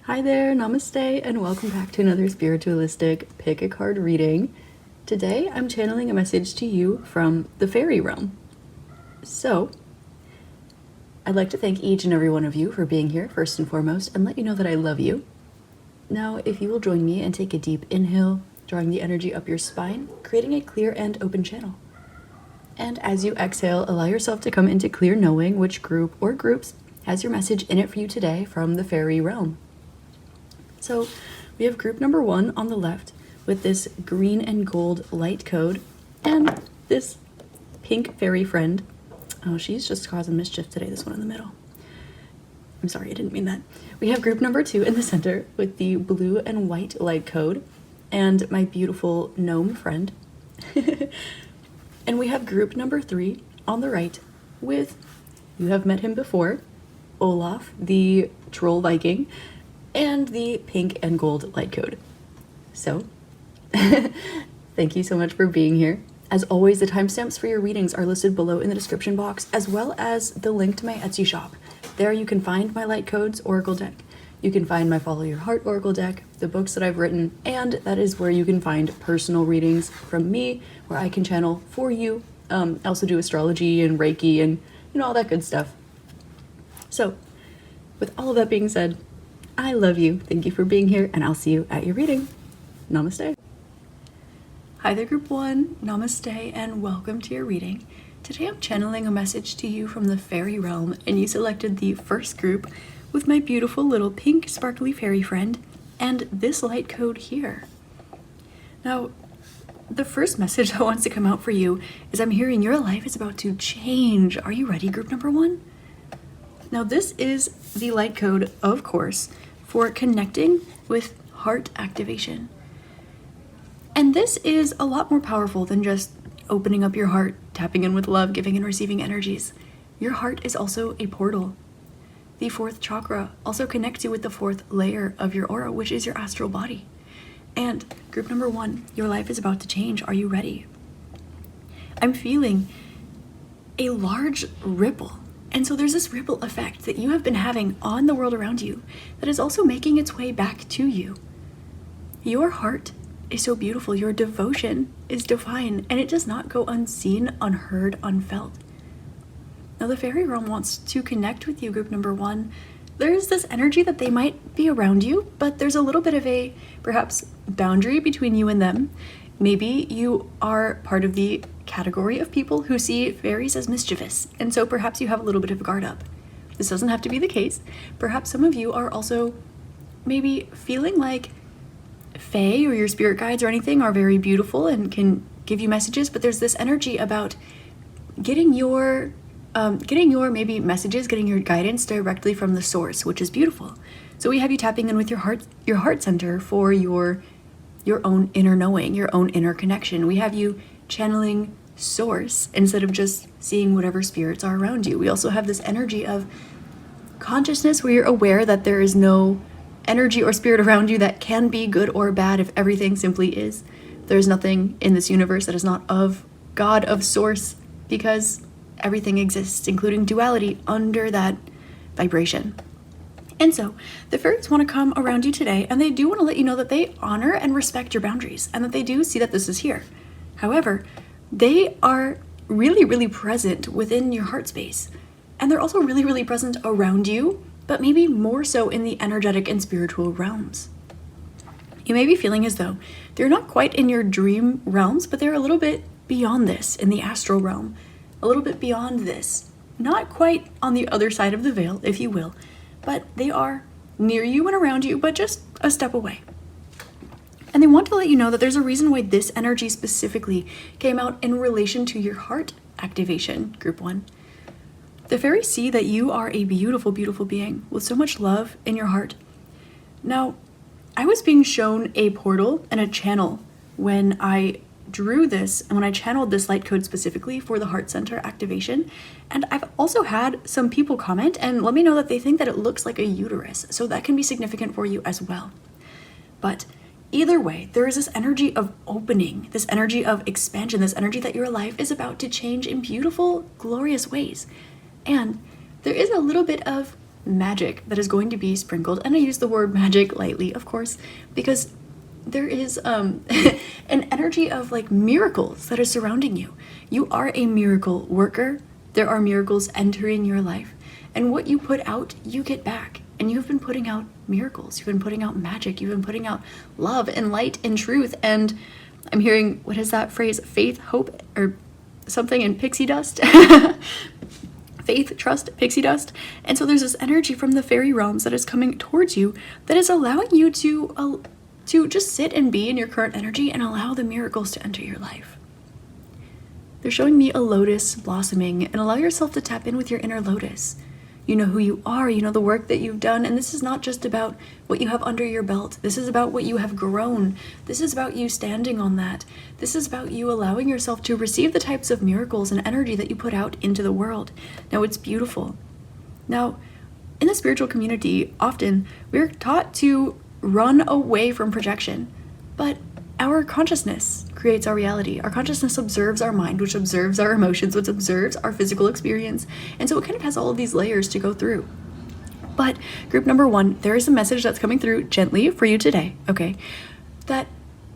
Hi there, namaste, and welcome back to another spiritualistic pick a card reading. Today I'm channeling a message to you from the Faerie Realm. So, I'd like to thank each and every one of you for being here first and foremost and let you know that I love you. Now, if you will join me and take a deep inhale, drawing the energy up your spine, creating a clear and open channel. And as you exhale, allow yourself to come into clear knowing which group or groups has your message in it for you today from the Faerie Realm. So we have group number 1 on the left with this green and gold light code and this pink fairy friend. Oh, she's just causing mischief today, this one in the middle. I'm sorry, I didn't mean that. We have group number 2 in the center with the blue and white light code and my beautiful gnome friend. And we have group number 3 on the right with, you have met him before, Olaf, the troll Viking, and the pink and gold light code. So, thank you so much for being here. As always, the timestamps for your readings are listed below in the description box, as well as the link to my Etsy shop. There you can find my Light Codes Oracle deck. You can find my Follow Your Heart Oracle deck, the books that I've written, and that is where you can find personal readings from me, where I can channel for you. I also do astrology and Reiki and, all that good stuff. So, with all of that being said, I love you. Thank you for being here, and I'll see you at your reading. Namaste. Hi there, Group 1. Namaste, and welcome to your reading. Today I'm channeling a message to you from the Faerie Realm, and you selected the first group with my beautiful little pink sparkly fairy friend and this light code here. Now, the first message that wants to come out for you is I'm hearing your life is about to change. Are you ready, Group number 1? Now, this is the light code, of course, for connecting with heart activation. And this is a lot more powerful than just opening up your heart, tapping in with love, giving and receiving energies. Your heart is also a portal. The 4th chakra also connects you with the 4th layer of your aura, which is your astral body. And group number 1, your life is about to change. Are you ready? I'm feeling a large ripple. And so there's this ripple effect that you have been having on the world around you that is also making its way back to you. Your heart is so beautiful. Your devotion is divine, and it does not go unseen, unheard, unfelt. Now, the Faerie Realm wants to connect with you, group number 1. There's this energy that they might be around you, but there's a little bit of a, perhaps, boundary between you and them. Maybe you are part of the category of people who see fairies as mischievous, and so perhaps you have a little bit of a guard up. This doesn't have to be the case. Perhaps some of you are also maybe feeling like fae or your spirit guides or anything are very beautiful and can give you messages, but there's this energy about getting your maybe messages, getting your guidance directly from the source, which is beautiful. So we have you tapping in with your heart center for your own inner knowing, your own inner connection. We have you channeling source instead of just seeing whatever spirits are around you. We also have this energy of consciousness where you're aware that there is no energy or spirit around you that can be good or bad if everything simply is. There's nothing in this universe that is not of God, of source, because everything exists, including duality, under that vibration. And so the fairies want to come around you today, and they do want to let you know that they honor and respect your boundaries and that they do see that this is here. However, they are really, really present within your heart space, and they're also really, really present around you, but maybe more so in the energetic and spiritual realms. You may be feeling as though they're not quite in your dream realms, but they're a little bit beyond this in the astral realm, a little bit beyond this, not quite on the other side of the veil, if you will, but they are near you and around you, but just a step away. And they want to let you know that there's a reason why this energy specifically came out in relation to your heart activation, group 1. The fairies see that you are a beautiful, beautiful being with so much love in your heart. Now, I was being shown a portal and a channel when I drew this and when I channeled this light code specifically for the heart center activation. And I've also had some people comment and let me know that they think that it looks like a uterus. So that can be significant for you as well. But either way, there is this energy of opening, this energy of expansion, this energy that your life is about to change in beautiful, glorious ways. And there is a little bit of magic that is going to be sprinkled. And I use the word magic lightly, of course, because there is an energy of like miracles that is surrounding you. You are a miracle worker. There are miracles entering your life. And what you put out, you get back. And you've been putting out miracles. You've been putting out magic. You've been putting out love and light and truth. And I'm hearing, what is that phrase? Faith, hope, or something in pixie dust? Faith, trust, pixie dust. And so there's this energy from the fairy realms that is coming towards you that is allowing you to just sit and be in your current energy and allow the miracles to enter your life. They're showing me a lotus blossoming, and allow yourself to tap in with your inner lotus. You know who you are, you know the work that you've done, and this is not just about what you have under your belt. This is about what you have grown. This is about you standing on that. This is about you allowing yourself to receive the types of miracles and energy that you put out into the world. Now, it's beautiful. Now, in the spiritual community, often we're taught to run away from projection, but our consciousness creates our reality. Our consciousness observes our mind, which observes our emotions, which observes our physical experience. And so it kind of has all of these layers to go through. But group number 1, there is a message that's coming through gently for you today, okay? That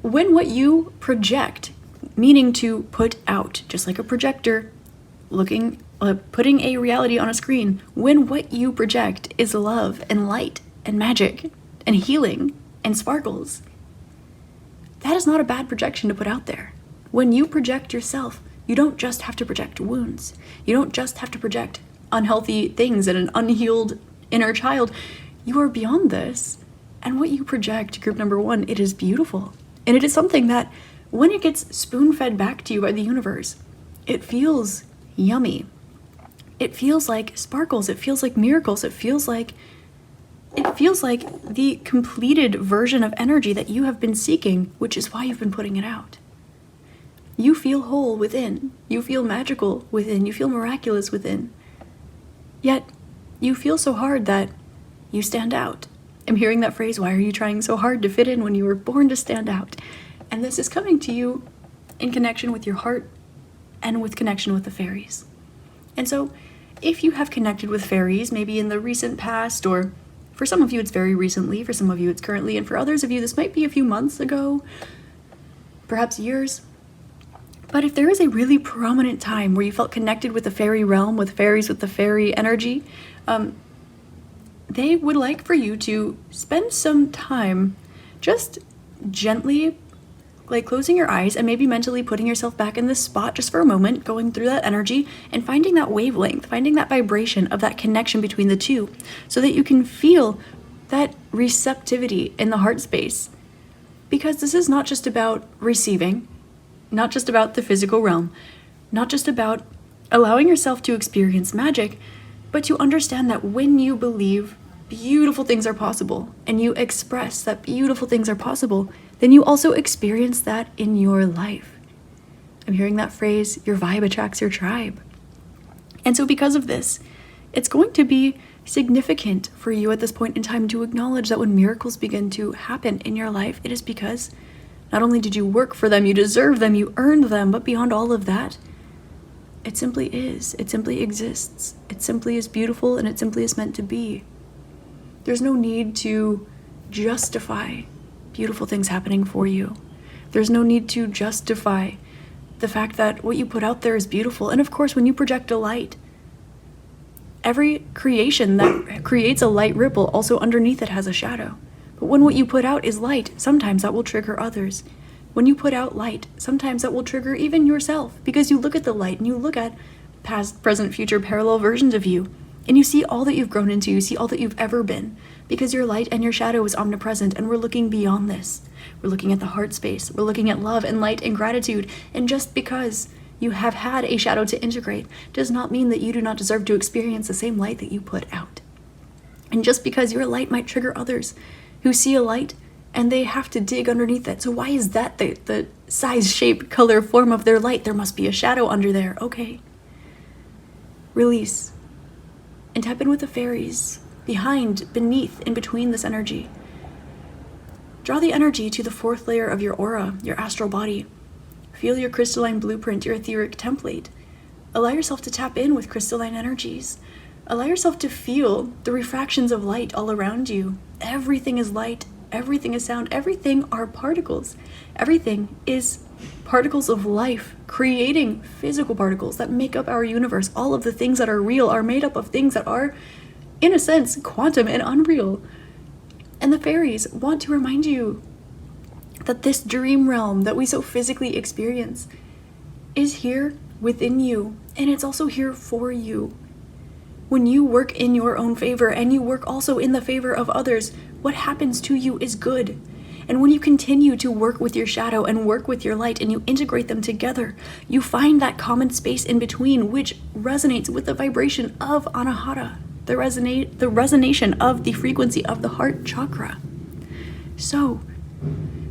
when what you project, meaning to put out, just like a projector putting a reality on a screen, when what you project is love and light and magic and healing and sparkles, that is not a bad projection to put out there. When you project yourself, you don't just have to project wounds. You don't just have to project unhealthy things and an unhealed inner child. You are beyond this. And what you project, group number 1, it is beautiful. And it is something that when it gets spoon-fed back to you by the universe, it feels yummy. It feels like sparkles. It feels like miracles. It feels like the completed version of energy that you have been seeking, which is why you've been putting it out. You feel whole within. You feel magical within. You feel miraculous within. Yet, you feel so hard that you stand out. I'm hearing that phrase, why are you trying so hard to fit in when you were born to stand out? And this is coming to you in connection with your heart and with connection with the fairies. And so, if you have connected with fairies, maybe in the recent past, or for some of you, it's very recently. For some of you, it's currently. And for others of you, this might be a few months ago, perhaps years. But if there is a really prominent time where you felt connected with the fairy realm, with fairies, with the fairy energy, they would like for you to spend some time just gently, like closing your eyes and maybe mentally putting yourself back in this spot just for a moment, going through that energy and finding that wavelength, finding that vibration of that connection between the two, so that you can feel that receptivity in the heart space. Because this is not just about receiving, not just about the physical realm, not just about allowing yourself to experience magic, but to understand that when you believe beautiful things are possible and you express that beautiful things are possible, then you also experience that in your life. I'm hearing that phrase, your vibe attracts your tribe. And so because of this, it's going to be significant for you at this point in time to acknowledge that when miracles begin to happen in your life, it is because not only did you work for them, you deserve them, you earned them, but beyond all of that, it simply is. It simply exists. It simply is beautiful, and it simply is meant to be. There's no need to justify beautiful things happening for you. There's no need to justify the fact that what you put out there is beautiful. And of course, when you project a light, every creation that creates a light ripple also underneath it has a shadow. But when what you put out is light, sometimes that will trigger others. When you put out light, sometimes that will trigger even yourself, because you look at the light and you look at past, present, future parallel versions of you, and you see all that you've grown into, you see all that you've ever been, because your light and your shadow is omnipresent, and we're looking beyond this. We're looking at the heart space. We're looking at love and light and gratitude. And just because you have had a shadow to integrate does not mean that you do not deserve to experience the same light that you put out. And just because your light might trigger others who see a light and they have to dig underneath it. So why is that the size, shape, color, form of their light? There must be a shadow under there. Okay. Release. And tap in with the fairies behind, beneath, in between this energy. Draw the energy to the fourth layer of your aura, your astral body. Feel your crystalline blueprint, your etheric template. Allow yourself to tap in with crystalline energies. Allow yourself to feel the refractions of light all around you. Everything is light, everything is sound, everything are particles. Everything is particles of life, creating physical particles that make up our universe. All of the things that are real are made up of things that are, in a sense, quantum and unreal. And the fairies want to remind you that this dream realm that we so physically experience is here within you, and it's also here for you. When you work in your own favor and you work also in the favor of others, what happens to you is good. And when you continue to work with your shadow and work with your light and you integrate them together, you find that common space in between which resonates with the vibration of Anahata, the resonation of the frequency of the heart chakra. So,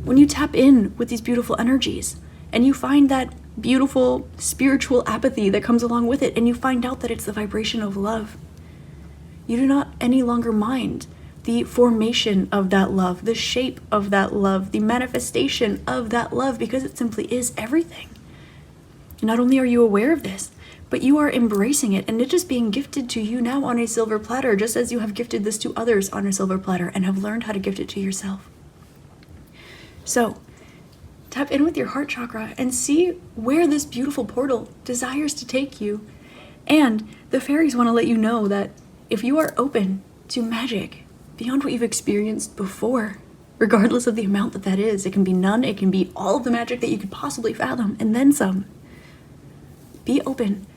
when you tap in with these beautiful energies and you find that beautiful spiritual apathy that comes along with it, and you find out that it's the vibration of love, you do not any longer mind the formation of that love, the shape of that love, the manifestation of that love, because it simply is everything. Not only are you aware of this, but you are embracing it, and it is being gifted to you now on a silver platter, just as you have gifted this to others on a silver platter and have learned how to gift it to yourself. So, tap in with your heart chakra and see where this beautiful portal desires to take you. And the fairies want to let you know that if you are open to magic beyond what you've experienced before, regardless of the amount that is, it can be none, it can be all of the magic that you could possibly fathom, and then some. Be open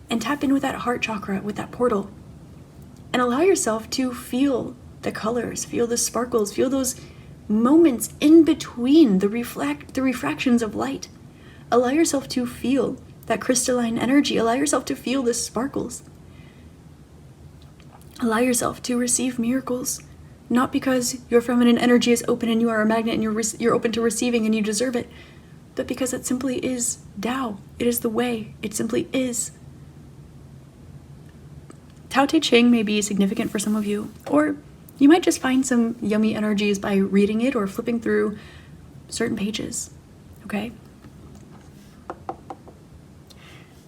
and tap in with that heart chakra, with that portal, and allow yourself to feel the colors, feel the sparkles, feel those moments in between the refractions of light. Allow yourself to feel that crystalline energy. Allow yourself to feel the sparkles. Allow yourself to receive miracles, not because your feminine energy is open and you are a magnet and you're open to receiving and you deserve it, but because it simply is Tao. It is the way. It simply is. Tao Te Ching may be significant for some of you, or you might just find some yummy energies by reading it or flipping through certain pages, okay?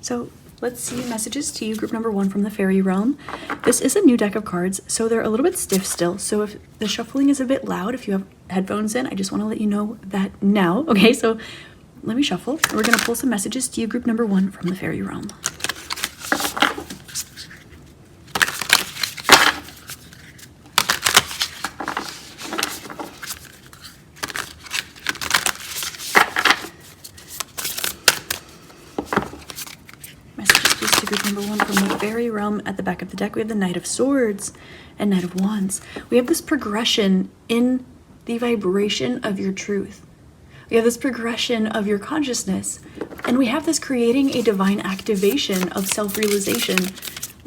So let's see messages to you, group number 1 from the Faerie Realm. This is a new deck of cards, so they're a little bit stiff still. So if the shuffling is a bit loud, if you have headphones in, I just want to let you know that now, okay? So let me shuffle. We're going to pull some messages to you, group number 1 from the Faerie Realm. Number 1 from the Faerie Realm. At the back of the deck, we have the Knight of Swords and Knight of Wands. We have this progression in the vibration of your truth. We have this progression of your consciousness, and we have this creating a divine activation of self-realization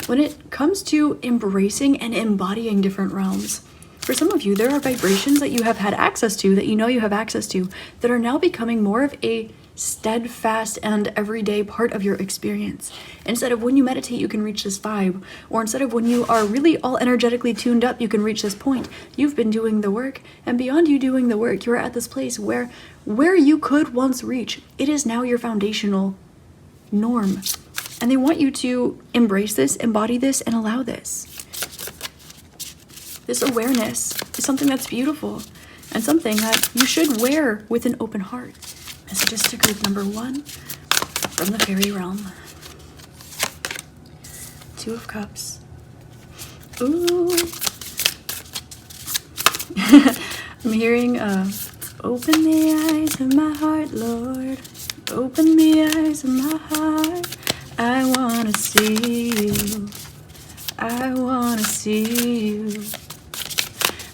when it comes to embracing and embodying different realms. For some of you, there are vibrations that you have had access to, that you know you have access to, that are now becoming more of a steadfast and everyday part of your experience. Instead of when you meditate, you can reach this vibe, or instead of when you are really all energetically tuned up, you can reach this point. You've been doing the work, and beyond you doing the work, you're at this place where you could once reach, it is now your foundational norm. And they want you to embrace this, embody this, and allow this. This awareness is something that's beautiful, and something that you should wear with an open heart. Messages to group number 1 from the Faerie Realm. 2 of Cups. Ooh. I'm hearing, open the eyes of my heart, Lord. Open the eyes of my heart. I want to see you. I want to see you.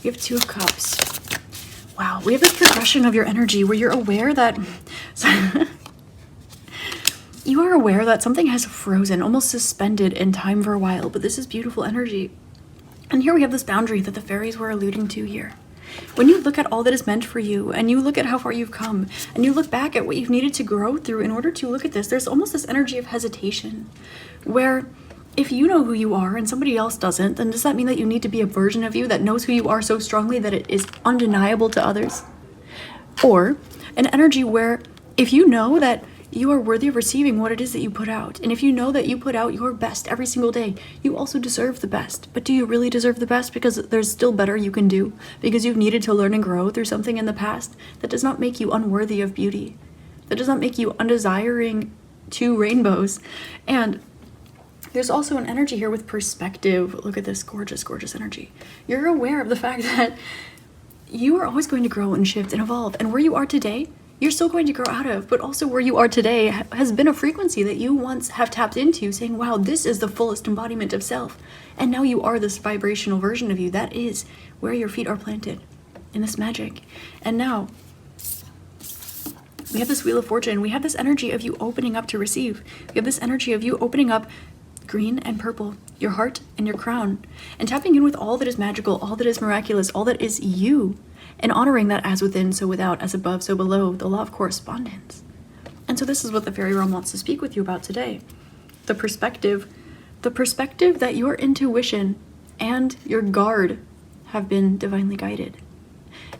We have 2 of Cups. Wow, we have this progression of your energy where you're aware that you are aware that something has frozen, almost suspended in time for a while, but this is beautiful energy. And here we have this boundary that the fairies were alluding to here. When you look at all that is meant for you, and you look at how far you've come, and you look back at what you've needed to grow through in order to look at this, there's almost this energy of hesitation, where if you know who you are and somebody else doesn't, then does that mean that you need to be a version of you that knows who you are so strongly that it is undeniable to others? Or an energy where if you know that You are worthy of receiving what it is that you put out. And if you know that you put out your best every single day, you also deserve the best. But do you really deserve the best? Because there's still better you can do. Because you've needed to learn and grow through something in the past that does not make you unworthy of beauty. That does not make you undesiring to rainbows. And there's also an energy here with perspective. Look at this gorgeous, gorgeous energy. You're aware of the fact that you are always going to grow and shift and evolve. And where you are today, you're still going to grow out of, but also where you are today has been a frequency that you once have tapped into, saying, wow, this is the fullest embodiment of self. And now you are this vibrational version of you. That is where your feet are planted, in this magic. And now we have this Wheel of Fortune. We have this energy of you opening up to receive. We have this energy of you opening up green and purple, your heart and your crown, and tapping in with all that is magical, all that is miraculous, all that is you. And honoring that as within, so without, as above, so below, the law of correspondence. And so this is what the Faerie Realm wants to speak with you about today. The perspective that your intuition and your guard have been divinely guided.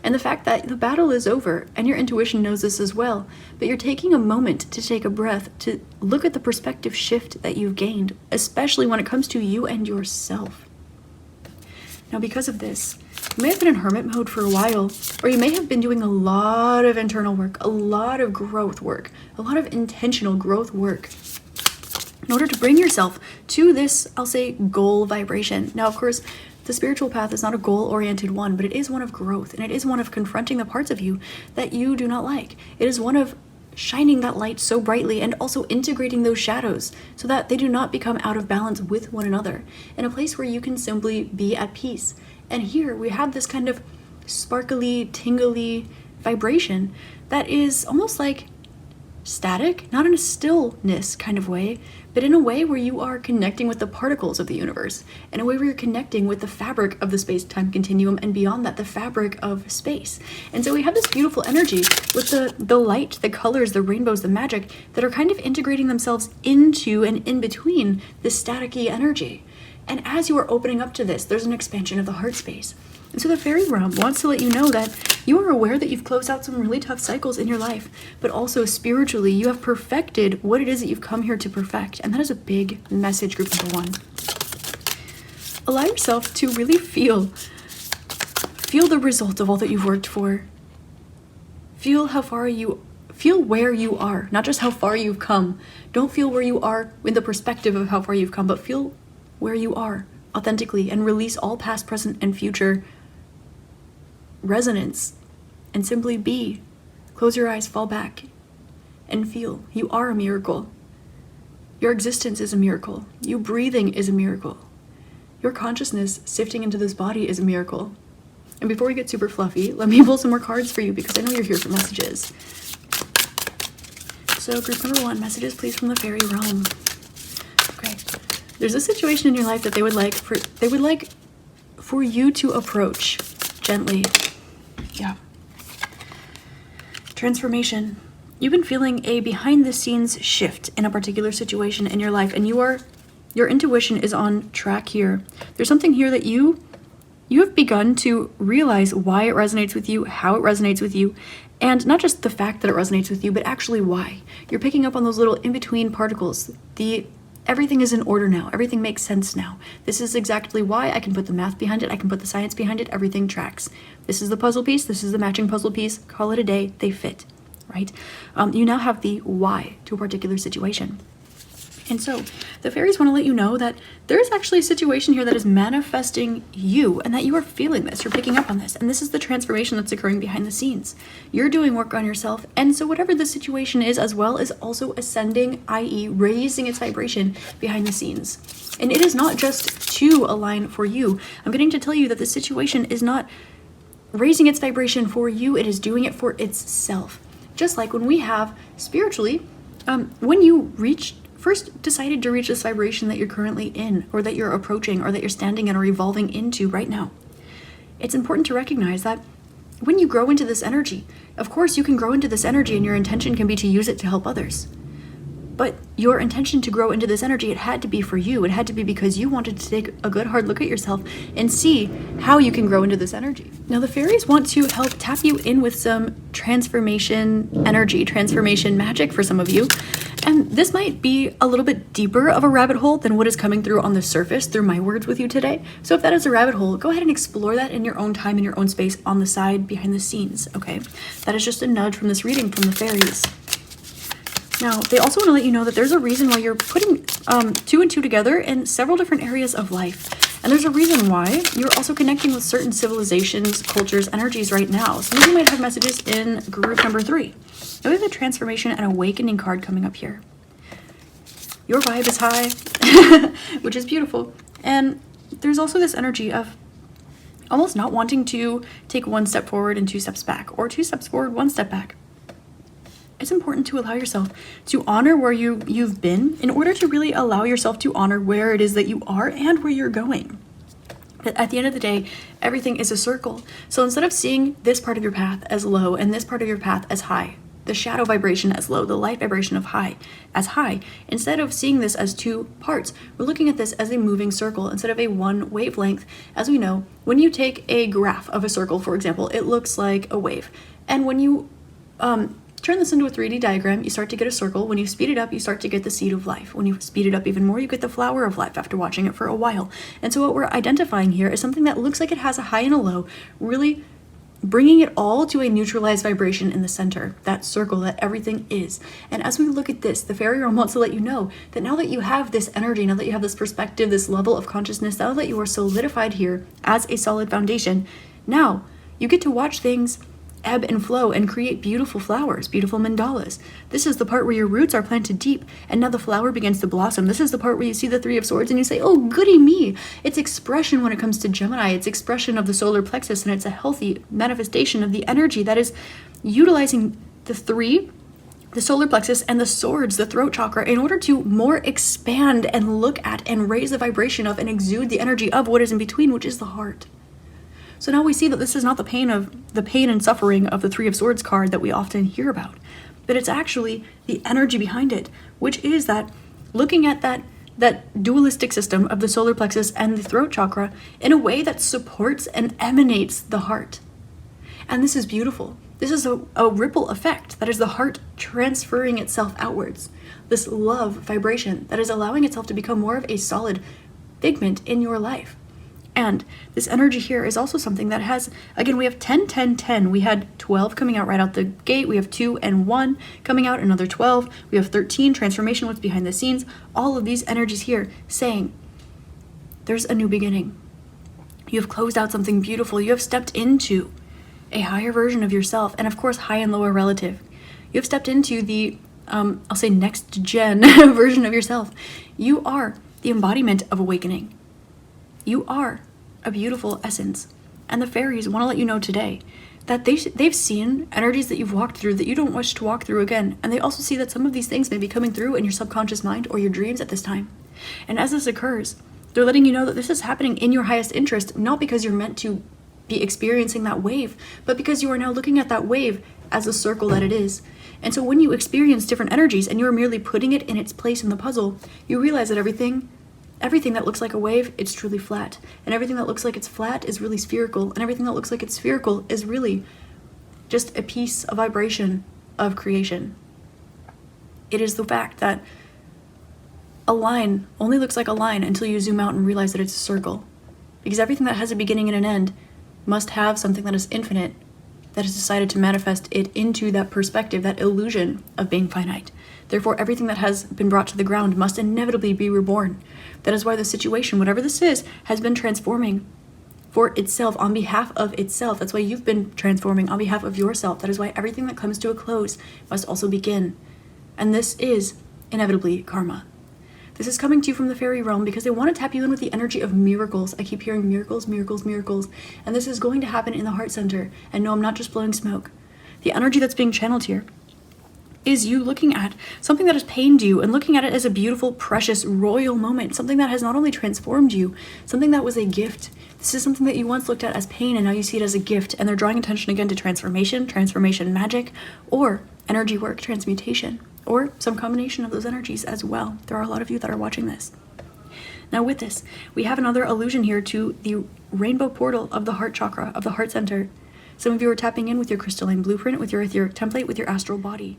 And the fact that the battle is over, and your intuition knows this as well, but you're taking a moment to take a breath, to look at the perspective shift that you've gained, especially when it comes to you and yourself. Now, because of this, you may have been in hermit mode for a while, or you may have been doing a lot of internal work, a lot of growth work, a lot of intentional growth work in order to bring yourself to this, I'll say, goal vibration. Now, of course, the spiritual path is not a goal-oriented one, but it is one of growth, and it is one of confronting the parts of you that you do not like. It is one of shining that light so brightly and also integrating those shadows so that they do not become out of balance with one another, in a place where you can simply be at peace. And here we have this kind of sparkly, tingly vibration that is almost like static, not in a stillness kind of way, but in a way where you are connecting with the particles of the universe, in a way where you're connecting with the fabric of the space-time continuum, and beyond that, the fabric of space. And so we have this beautiful energy with the light, the colors, the rainbows, the magic, that are kind of integrating themselves into and in between this staticky energy. And as you are opening up to this, there's an expansion of the heart space. And so the Faerie Realm wants to let you know that you are aware that you've closed out some really tough cycles in your life, but also spiritually, you have perfected what it is that you've come here to perfect. And that is a big message, group number one. Allow yourself to really feel the result of all that you've worked for. Feel where you are, not just how far you've come. Don't feel where you are in the perspective of how far you've come, but feel where you are authentically, and release all past, present, and future resonance, and simply be. Close your eyes, fall back, and feel. You are a miracle. Your existence is a miracle. You breathing is a miracle. Your consciousness sifting into this body is a miracle. And before we get super fluffy, let me pull some more cards for you, because I know you're here for messages. So group number one, messages please from the Faerie Realm. Okay. There's a situation in your life that they would like for you to approach gently. Yeah. Transformation. You've been feeling a behind-the-scenes shift in a particular situation in your life, and your intuition is on track here. There's something here that you have begun to realize why it resonates with you, how it resonates with you, and not just the fact that it resonates with you, but actually why. You're picking up on those little in-between particles. Everything is in order now. Everything makes sense now. This is exactly why. I can put the math behind it. I can put the science behind it. Everything tracks. This is the puzzle piece. This is the matching puzzle piece. Call it a day. They fit, right? You now have the why to a particular situation. And so the fairies want to let you know that there is actually a situation here that is manifesting you, and that you are feeling this. You're picking up on this. And this is the transformation that's occurring behind the scenes. You're doing work on yourself. And so whatever the situation is, as well, is also ascending, i.e. raising its vibration behind the scenes. And it is not just to align for you. I'm getting to tell you that the situation is not raising its vibration for you. It is doing it for itself. Just like when we have spiritually, when you first decided to reach this vibration that you're currently in, or that you're approaching, or that you're standing in or evolving into right now, it's important to recognize that when you grow into this energy, of course you can grow into this energy and your intention can be to use it to help others. But your intention to grow into this energy, it had to be for you. It had to be because you wanted to take a good hard look at yourself and see how you can grow into this energy. Now, the fairies want to help tap you in with some transformation energy, transformation magic for some of you. And this might be a little bit deeper of a rabbit hole than what is coming through on the surface through my words with you today. So if that is a rabbit hole, go ahead and explore that in your own time, in your own space, on the side, behind the scenes, okay? That is just a nudge from this reading from the fairies. Now, they also want to let you know that there's a reason why you're putting 2 and 2 together in several different areas of life. And there's a reason why you're also connecting with certain civilizations, cultures, energies right now. Some of you might have messages in group number 3. Now we have a transformation and awakening card coming up here. Your vibe is high, which is beautiful. And there's also this energy of almost not wanting to take 1 step forward and 2 steps back, or 2 steps forward, 1 step back. It's important to allow yourself to honor where you've been in order to really allow yourself to honor where it is that you are and where you're going. But at the end of the day, everything is a circle. So instead of seeing this part of your path as low and this part of your path as high, the shadow vibration as low, the light vibration of high as high, instead of seeing this as 2 parts, we're looking at this as a moving circle instead of a 1 wavelength. As we know, when you take a graph of a circle, for example, it looks like a wave. And when you turn this into a 3D diagram, you start to get a circle. When you speed it up, you start to get the seed of life. When you speed it up even more, you get the flower of life after watching it for a while. And so what we're identifying here is something that looks like it has a high and a low, really bringing it all to a neutralized vibration in the center, that circle that everything is. And as we look at this, the Faerie Realm wants to let you know that now that you have this energy, now that you have this perspective, this level of consciousness, now that you are solidified here as a solid foundation, now you get to watch things ebb and flow and create beautiful flowers, beautiful mandalas. This is the part where your roots are planted deep and now the flower begins to blossom. This is the part where you see the 3 of Swords and you say, oh, goody me. It's expression when it comes to Gemini. It's expression of the solar plexus, and it's a healthy manifestation of the energy that is utilizing the 3, the solar plexus, and the swords, the throat chakra, in order to more expand and look at and raise the vibration of and exude the energy of what is in between, which is the heart. So now we see that this is not the pain and suffering of the 3 of Swords card that we often hear about, but it's actually the energy behind it, which is that looking at that dualistic system of the solar plexus and the throat chakra in a way that supports and emanates the heart. And this is beautiful. This is a ripple effect. That is the heart transferring itself outwards. This love vibration that is allowing itself to become more of a solid figment in your life. And this energy here is also something that has, again, we have 10, 10, 10. We had 12 coming out right out the gate. We have 2 and 1 coming out, another 12. We have 13, transformation, what's behind the scenes. All of these energies here saying there's a new beginning. You have closed out something beautiful. You have stepped into a higher version of yourself, and of course, high and lower relative. You have stepped into the, I'll say next gen version of yourself. You are the embodiment of awakening. You are a beautiful essence. And the fairies want to let you know today that they've seen energies that you've walked through that you don't wish to walk through again. And they also see that some of these things may be coming through in your subconscious mind or your dreams at this time. And as this occurs, they're letting you know that this is happening in your highest interest, not because you're meant to be experiencing that wave, but because you are now looking at that wave as a circle that it is. And so when you experience different energies and you're merely putting it in its place in the puzzle, you realize that everything that looks like a wave, it's truly flat. And everything that looks like it's flat is really spherical. And everything that looks like it's spherical is really just a piece, a vibration of creation. It is the fact that a line only looks like a line until you zoom out and realize that it's a circle. Because everything that has a beginning and an end must have something that is infinite, that has decided to manifest it into that perspective, that illusion of being finite. Therefore, everything that has been brought to the ground must inevitably be reborn. That is why the situation, whatever this is, has been transforming for itself, on behalf of itself. That's why you've been transforming on behalf of yourself. That is why everything that comes to a close must also begin. And this is inevitably karma. This is coming to you from the Faerie Realm because they want to tap you in with the energy of miracles. I keep hearing miracles, miracles, miracles. And this is going to happen in the heart center. And no, I'm not just blowing smoke. The energy that's being channeled here is you looking at something that has pained you and looking at it as a beautiful, precious, royal moment. Something that has not only transformed you, something that was a gift. This is something that you once looked at as pain and now you see it as a gift. And they're drawing attention again to transformation, transformation magic, or energy work, transmutation. or some combination of those energies as well. There are a lot of you that are watching this. Now with this, we have another allusion here to the rainbow portal of the heart chakra, of the heart center. Some of you are tapping in with your crystalline blueprint, with your etheric template, with your astral body.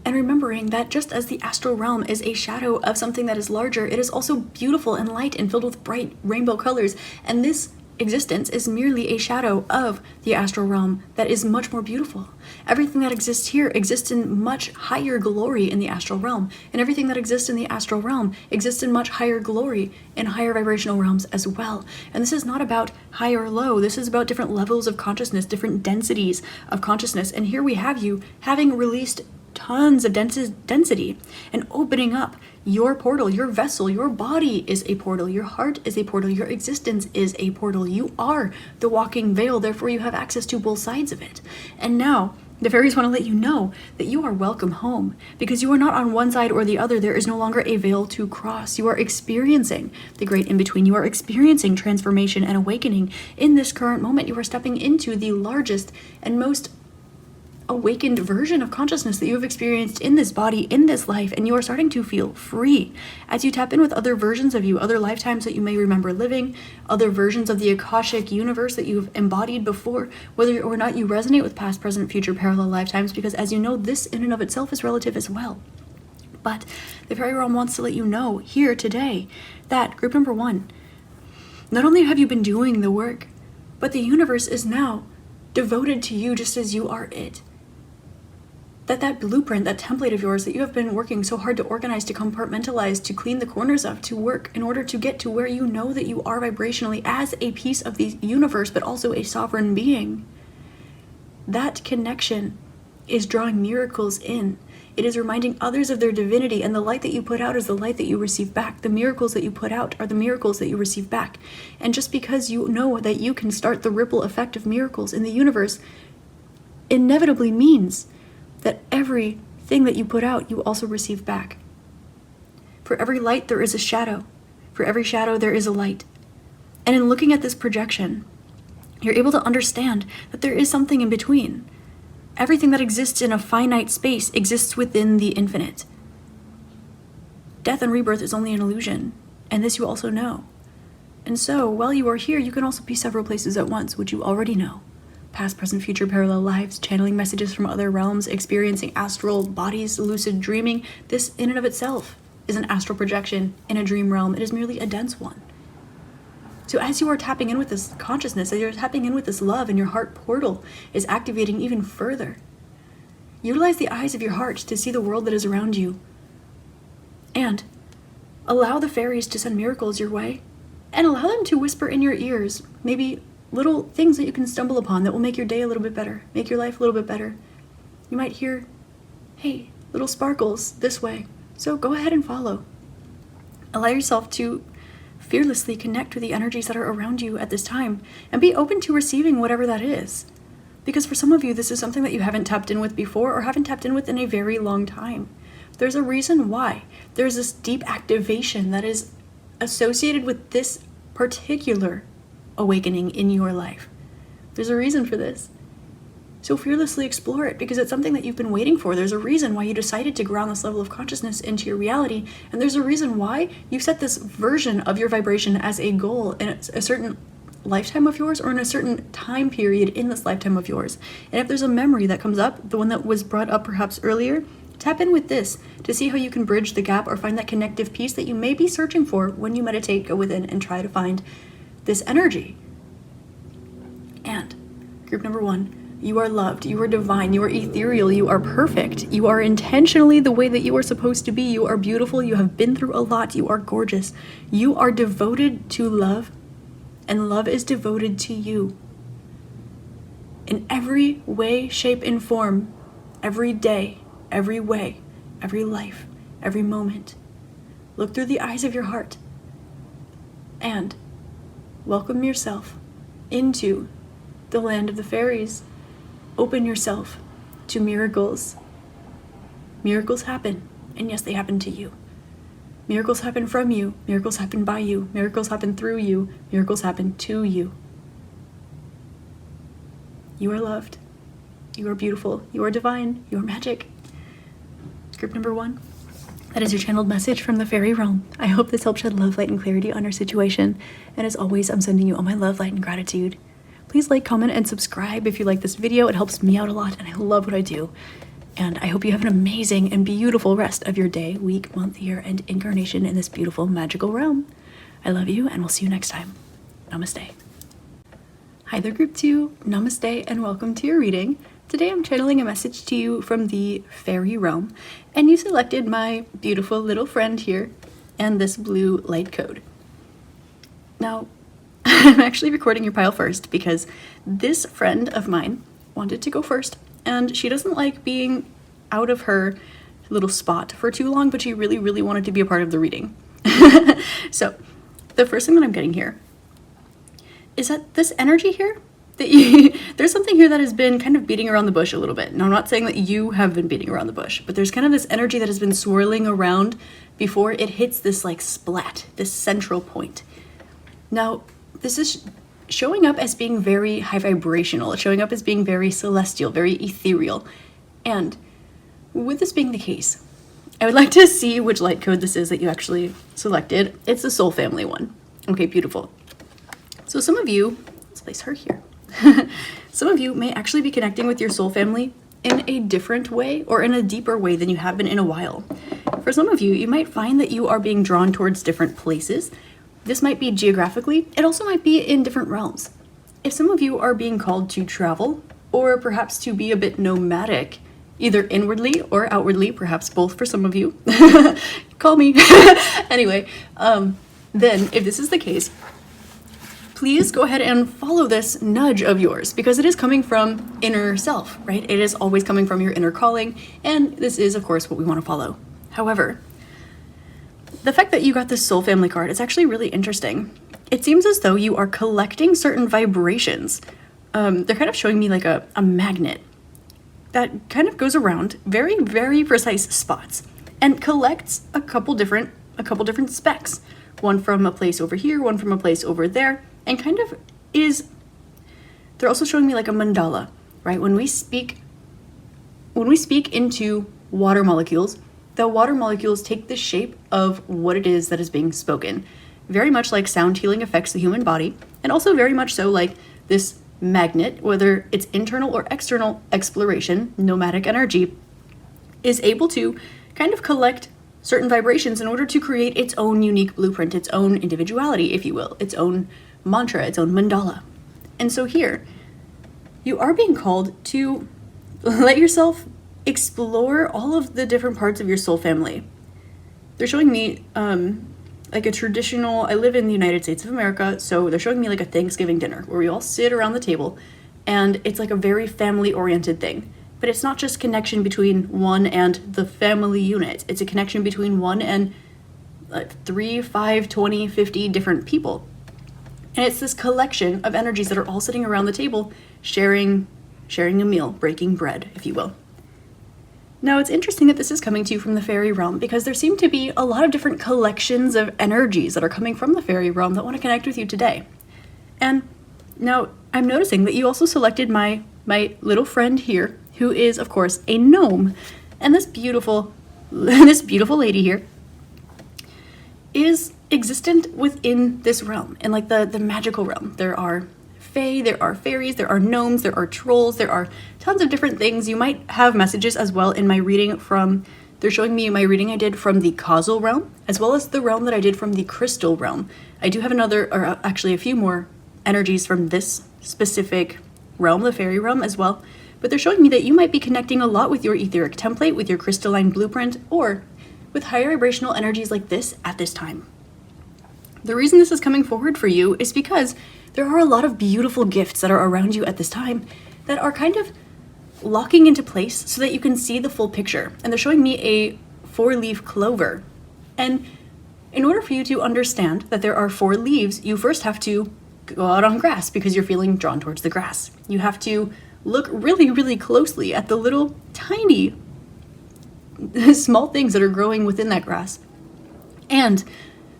And remembering that just as the astral realm is a shadow of something that is larger, it is also beautiful and light and filled with bright rainbow colors. And this existence is merely a shadow of the astral realm that is much more beautiful. Everything that exists here exists in much higher glory in the astral realm, and everything that exists in the astral realm exists in much higher glory in higher vibrational realms as well. And this is not about high or low, this is about different levels of consciousness, different densities of consciousness. And here we have you having released tons of density and opening up your portal, your vessel. Your body is a portal, your heart is a portal, your existence is a portal. You are the walking veil, therefore you have access to both sides of it. And now the fairies want to let you know that you are welcome home, because you are not on one side or the other. There is no longer a veil to cross. You are experiencing the great in-between. You are experiencing transformation and awakening in this current moment. You are stepping into the largest and most awakened version of consciousness that you have experienced in this body, in this life, and you are starting to feel free as you tap in with other versions of you, other lifetimes that you may remember living, other versions of the Akashic universe that you've embodied before, whether or not you resonate with past, present, future, parallel lifetimes, because as you know, this in and of itself is relative as well. But the Faerie Realm wants to let you know here today that group number 1, not only have you been doing the work, but the universe is now devoted to you just as you are it. That blueprint, that template of yours that you have been working so hard to organize, to compartmentalize, to clean the corners of, to work in order to get to where you know that you are vibrationally as a piece of the universe, but also a sovereign being. That connection is drawing miracles in. It is reminding others of their divinity, and the light that you put out is the light that you receive back. The miracles that you put out are the miracles that you receive back. And just because you know that you can start the ripple effect of miracles in the universe inevitably means that everything that you put out, you also receive back. For every light, there is a shadow. For every shadow, there is a light. And in looking at this projection, you're able to understand that there is something in between. Everything that exists in a finite space exists within the infinite. Death and rebirth is only an illusion, and this you also know. And so, while you are here, you can also be several places at once, which you already know. Past, present, future, parallel lives, channeling messages from other realms, experiencing astral bodies, lucid dreaming. This in and of itself is an astral projection in a dream realm. It is merely a dense one. So as you are tapping in with this consciousness, as you're tapping in with this love, and your heart portal is activating even further, utilize the eyes of your heart to see the world that is around you. And allow the fairies to send miracles your way, and allow them to whisper in your ears, maybe little things that you can stumble upon that will make your day a little bit better, make your life a little bit better. You might hear, hey, little sparkles this way. So go ahead and follow. Allow yourself to fearlessly connect with the energies that are around you at this time, and be open to receiving whatever that is. Because for some of you, this is something that you haven't tapped in with before, or haven't tapped in with in a very long time. There's a reason why. There's this deep activation that is associated with this particular awakening in your life. There's a reason for this. So fearlessly explore it, because it's something that you've been waiting for. There's a reason why you decided to ground this level of consciousness into your reality, and there's a reason why you set this version of your vibration as a goal in a certain lifetime of yours, or in a certain time period in this lifetime of yours. And if there's a memory that comes up, the one that was brought up perhaps earlier, tap in with this to see how you can bridge the gap or find that connective piece that you may be searching for when you meditate. Go within and try to find this energy. And group number 1, you are loved, you are divine, you are ethereal, you are perfect, you are intentionally the way that you are supposed to be, you are beautiful, you have been through a lot, you are gorgeous, you are devoted to love, and love is devoted to you. In every way, shape, and form, every day, every way, every life, every moment. Look through the eyes of your heart and welcome yourself into the land of the fairies. Open yourself to miracles. Miracles happen, and yes, they happen to you. Miracles happen from you. Miracles happen by you. Miracles happen through you. Miracles happen to you. You are loved. You are beautiful. You are divine. You are magic. group number 1. That is your channeled message from the Faerie Realm. I hope this helps shed love, light, and clarity on our situation. And as always, I'm sending you all my love, light, and gratitude. Please like, comment, and subscribe if you like this video. It helps me out a lot, and I love what I do. And I hope you have an amazing and beautiful rest of your day, week, month, year, and incarnation in this beautiful, magical realm. I love you, and we'll see you next time. Namaste. Hi there, group 2. Namaste, and welcome to your reading. Today I'm channeling a message to you from the Faerie Realm, and you selected my beautiful little friend here and this blue light code. Now, I'm actually recording your pile first because this friend of mine wanted to go first, and she doesn't like being out of her little spot for too long, but she really, really wanted to be a part of the reading. So, the first thing that I'm getting here is that this energy here, there's something here that has been kind of beating around the bush a little bit. Now, I'm not saying that you have been beating around the bush, but there's kind of this energy that has been swirling around before it hits this like splat, this central point. Now, this is showing up as being very high vibrational. It's showing up as being very celestial, very ethereal. And with this being the case, I would like to see which light code this is that you actually selected. It's the Soul Family one. Okay, beautiful. So some of you, let's place her here. Some of you may actually be connecting with your soul family in a different way or in a deeper way than you have been in a while. For some of you, you might find that you are being drawn towards different places. This might be geographically. It also might be in different realms. If some of you are being called to travel or perhaps to be a bit nomadic, either inwardly or outwardly, perhaps both for some of you, call me. Anyway, then if this is the case, please go ahead and follow this nudge of yours because it is coming from inner self, right? It is always coming from your inner calling, and this is, of course, what we want to follow. However, the fact that you got this Soul Family card is actually really interesting. It seems as though you are collecting certain vibrations. They're kind of showing me like a magnet that kind of goes around very, very precise spots and collects a couple different specks. One from a place over here, one from a place over there. And kind of they're also showing me like a mandala, right? When we speak into water molecules, the water molecules take the shape of what it is that is being spoken. Very much like sound healing affects the human body, and also very much so like this magnet, whether it's internal or external exploration, nomadic energy, is able to kind of collect certain vibrations in order to create its own unique blueprint, its own individuality, if you will, its own mantra, its own mandala. And so here, you are being called to let yourself explore all of the different parts of your soul family. They're showing me like a traditional, I live in the United States of America, so they're showing me like a Thanksgiving dinner where we all sit around the table, and it's like a very family-oriented thing. But it's not just connection between one and the family unit. It's a connection between one and 3, 5, 20, 50 different people. And it's this collection of energies that are all sitting around the table, sharing a meal, breaking bread, if you will. Now, it's interesting that this is coming to you from the Faerie Realm because there seem to be a lot of different collections of energies that are coming from the Faerie Realm that want to connect with you today. And now, I'm noticing that you also selected my little friend here, who is, of course, a gnome. And this beautiful lady here is existent within this realm, in like the magical realm. There are fae, there are fairies, there are gnomes, there are trolls, there are tons of different things. You might have messages as well in my reading they're showing me my reading I did from the causal realm, as well as the realm that I did from the crystal realm. I do have actually a few more energies from this specific realm, the Faerie Realm as well. But they're showing me that you might be connecting a lot with your etheric template, with your crystalline blueprint, or with higher vibrational energies like this at this time. The reason this is coming forward for you is because there are a lot of beautiful gifts that are around you at this time that are kind of locking into place so that you can see the full picture. And they're showing me a 4-leaf clover. And in order for you to understand that there are 4 leaves, you first have to go out on grass because you're feeling drawn towards the grass. You have to look really, really closely at the little tiny small things that are growing within that grass. And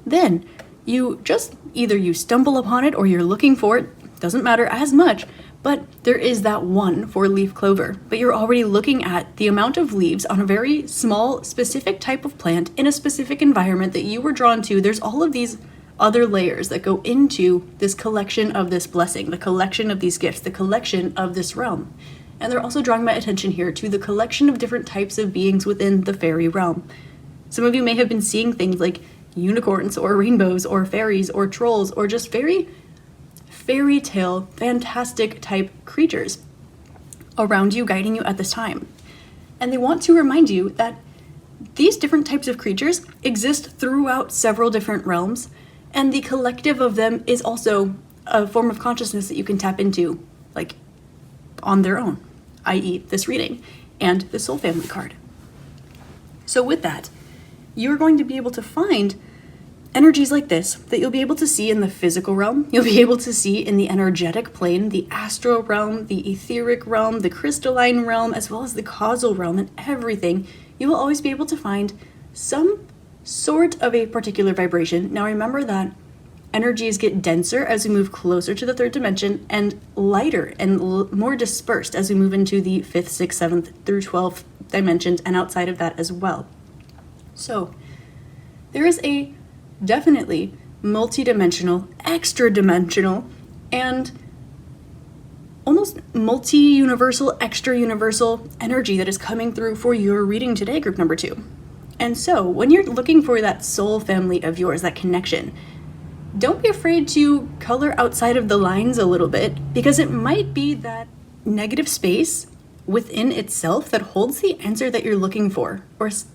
then you just either you stumble upon it or you're looking for it, doesn't matter as much, but there is that one 4-leaf clover. But you're already looking at the amount of leaves on a very small, specific type of plant in a specific environment that you were drawn to. There's all of these other layers that go into this collection of this blessing, the collection of these gifts, the collection of this realm. And they're also drawing my attention here to the collection of different types of beings within the fairy realm. Some of you may have been seeing things like unicorns or rainbows or fairies or trolls or just very fairy tale, fantastic type creatures around you, guiding you at this time. And they want to remind you that these different types of creatures exist throughout several different realms, and the collective of them is also a form of consciousness that you can tap into, like on their own, i.e. this reading and the Soul Family card. So with that, you're going to be able to find energies like this that you'll be able to see in the physical realm, you'll be able to see in the energetic plane, the astral realm, the etheric realm, the crystalline realm, as well as the causal realm, and everything. You will always be able to find some sort of a particular vibration. Now remember that energies get denser as we move closer to the third dimension and lighter and more dispersed as we move into the 5th, 6th, 7th through 12th dimensions and outside of that as well. So there is a definitely multi-dimensional, extra-dimensional, and almost multi-universal, extra-universal energy that is coming through for your reading today, group number 2. And so when you're looking for that soul family of yours, that connection, don't be afraid to color outside of the lines a little bit, because it might be that negative space within itself that holds the answer that you're looking for,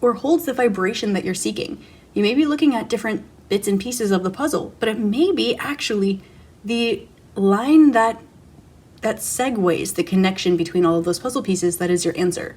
or holds the vibration that you're seeking. You may be looking at different bits and pieces of the puzzle, but it may be actually the line that segues the connection between all of those puzzle pieces that is your answer.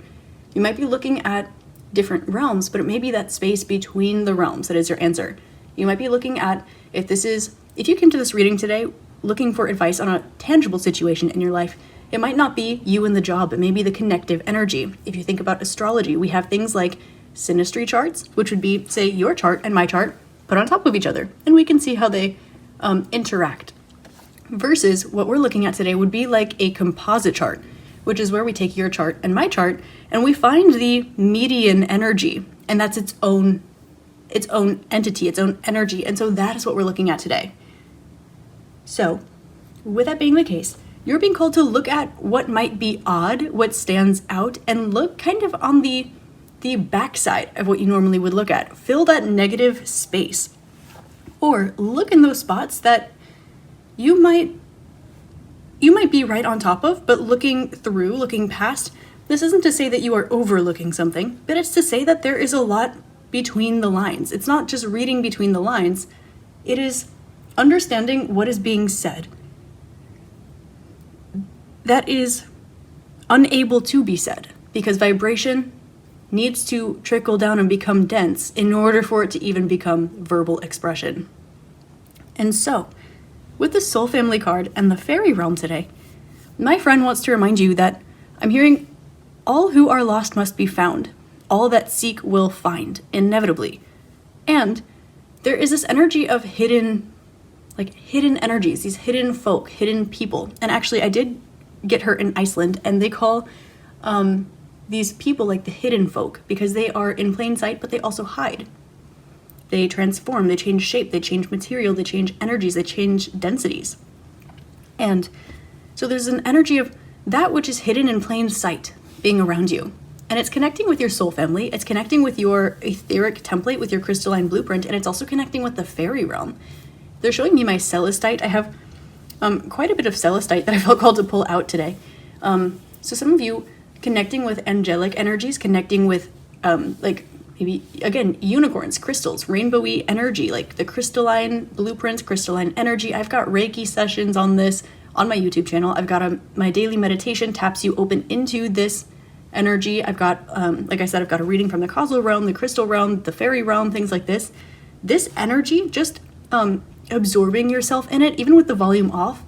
You might be looking at different realms, but it may be that space between the realms that is your answer. You might be looking at, if you came to this reading today looking for advice on a tangible situation in your life, it might not be you and the job, it may be the connective energy. If you think about astrology, we have things like synastry charts, which would be, say, your chart and my chart put on top of each other, and we can see how they interact. Versus what we're looking at today would be like a composite chart, which is where we take your chart and my chart, and we find the median energy, and that's its own entity, its own energy, and so that is what we're looking at today. So, with that being the case, you're being called to look at what might be odd, what stands out, and look kind of on the backside of what you normally would look at. Fill that negative space. Or look in those spots that you might be right on top of, but looking past. This isn't to say that you are overlooking something, but it's to say that there is a lot between the lines. It's not just reading between the lines. It is understanding what is being said that is unable to be said, because vibration needs to trickle down and become dense in order for it to even become verbal expression. And so, with the Soul Family card and the Fairy Realm today, my friend wants to remind you that I'm hearing all who are lost must be found. All that seek will find, inevitably. And there is this energy of hidden energies, these hidden folk, hidden people. And actually, I did get her in Iceland, and they call these people like the hidden folk, because they are in plain sight, but they also hide. They transform, they change shape, they change material, they change energies, they change densities. And so there's an energy of that which is hidden in plain sight being around you. And it's connecting with your soul family, it's connecting with your etheric template, with your crystalline blueprint, and it's also connecting with the fairy realm. They're showing me my celestite. I have quite a bit of celestite that I felt called to pull out today. So some of you connecting with angelic energies, connecting with maybe, again, unicorns, crystals, rainbowy energy, like the crystalline blueprints, crystalline energy. I've got Reiki sessions on this on my YouTube channel. I've got my daily meditation taps you open into this energy. I've got, like I said, I've got a reading from the causal realm, the crystal realm, the fairy realm, things like this. This energy, just absorbing yourself in it, even with the volume off,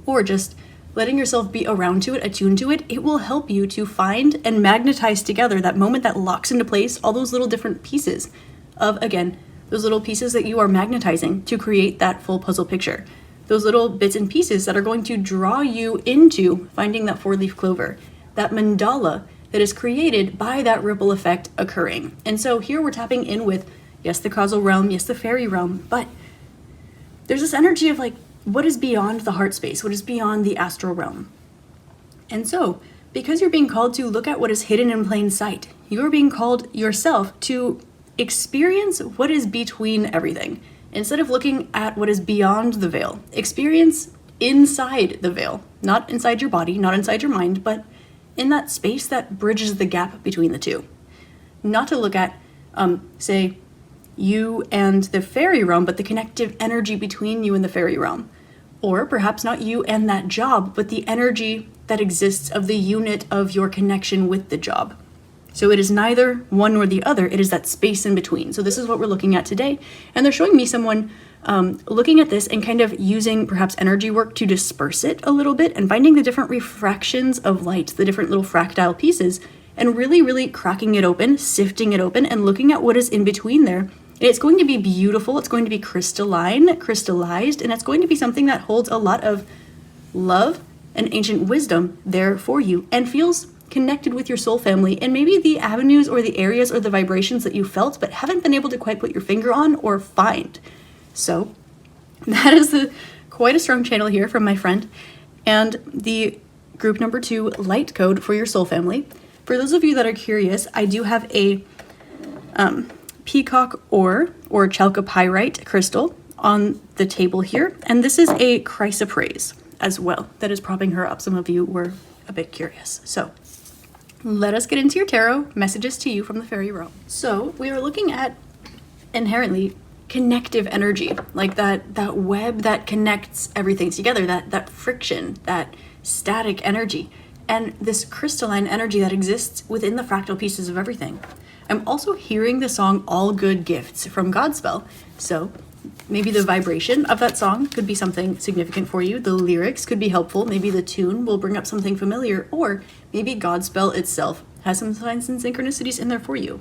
or just letting yourself be around to it, attuned to it, it will help you to find and magnetize together that moment that locks into place all those little different pieces of, again, those little pieces that you are magnetizing to create that full puzzle picture. those little bits and pieces that are going to draw you into finding that 4-leaf clover, that mandala that is created by that ripple effect occurring. And so here we're tapping in with, yes, the causal realm, yes, the fairy realm, but there's this energy of like, what is beyond the heart space? What is beyond the astral realm? And so, because you're being called to look at what is hidden in plain sight, you're being called yourself to experience what is between everything. Instead of looking at what is beyond the veil, experience inside the veil, not inside your body, not inside your mind, but in that space that bridges the gap between the two. Not to look at, say, you and the fairy realm, but the connective energy between you and the fairy realm. Or perhaps not you and that job, but the energy that exists of the unit of your connection with the job. So it is neither one nor the other, it is that space in between. So this is what we're looking at today. And they're showing me someone looking at this and kind of using perhaps energy work to disperse it a little bit and finding the different refractions of light, the different little fractile pieces, and really, really cracking it open, sifting it open, and looking at what is in between there. And it's going to be beautiful, it's going to be crystalline, crystallized, and it's going to be something that holds a lot of love and ancient wisdom there for you and feels connected with your soul family and maybe the avenues or the areas or the vibrations that you felt but haven't been able to quite put your finger on or find. So that is quite a strong channel here from my friend, and the group number 2 light code for your soul family. For those of you that are curious, I do have a peacock ore or chalcopyrite crystal on the table here, and this is a chrysoprase as well that is propping her up. Some of you were a bit curious. So let us get into your tarot messages to you from the fairy realm. So we are looking at inherently connective energy, like that web that connects everything together, that friction, that static energy, and this crystalline energy that exists within the fractal pieces of everything. I'm also hearing the song All Good Gifts from Godspell. So maybe the vibration of that song could be something significant for you. The lyrics could be helpful. Maybe the tune will bring up something familiar, or maybe Godspell itself has some signs and synchronicities in there for you.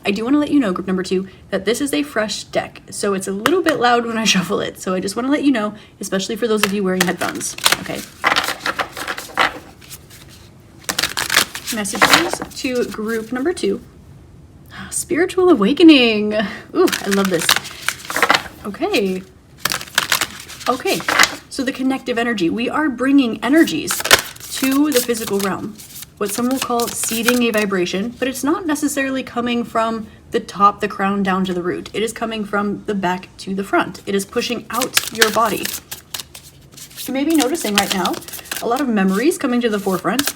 I do want to let you know, group number 2, that this is a fresh deck, so it's a little bit loud when I shuffle it. So I just want to let you know, especially for those of you wearing headphones. Okay. Messages to group number 2. Spiritual awakening. Ooh, I love this. Okay. So the connective energy. We are bringing energies to the physical realm. What some will call seeding a vibration, but it's not necessarily coming from the top, the crown, down to the root. It is coming from the back to the front. It is pushing out your body. You may be noticing right now a lot of memories coming to the forefront.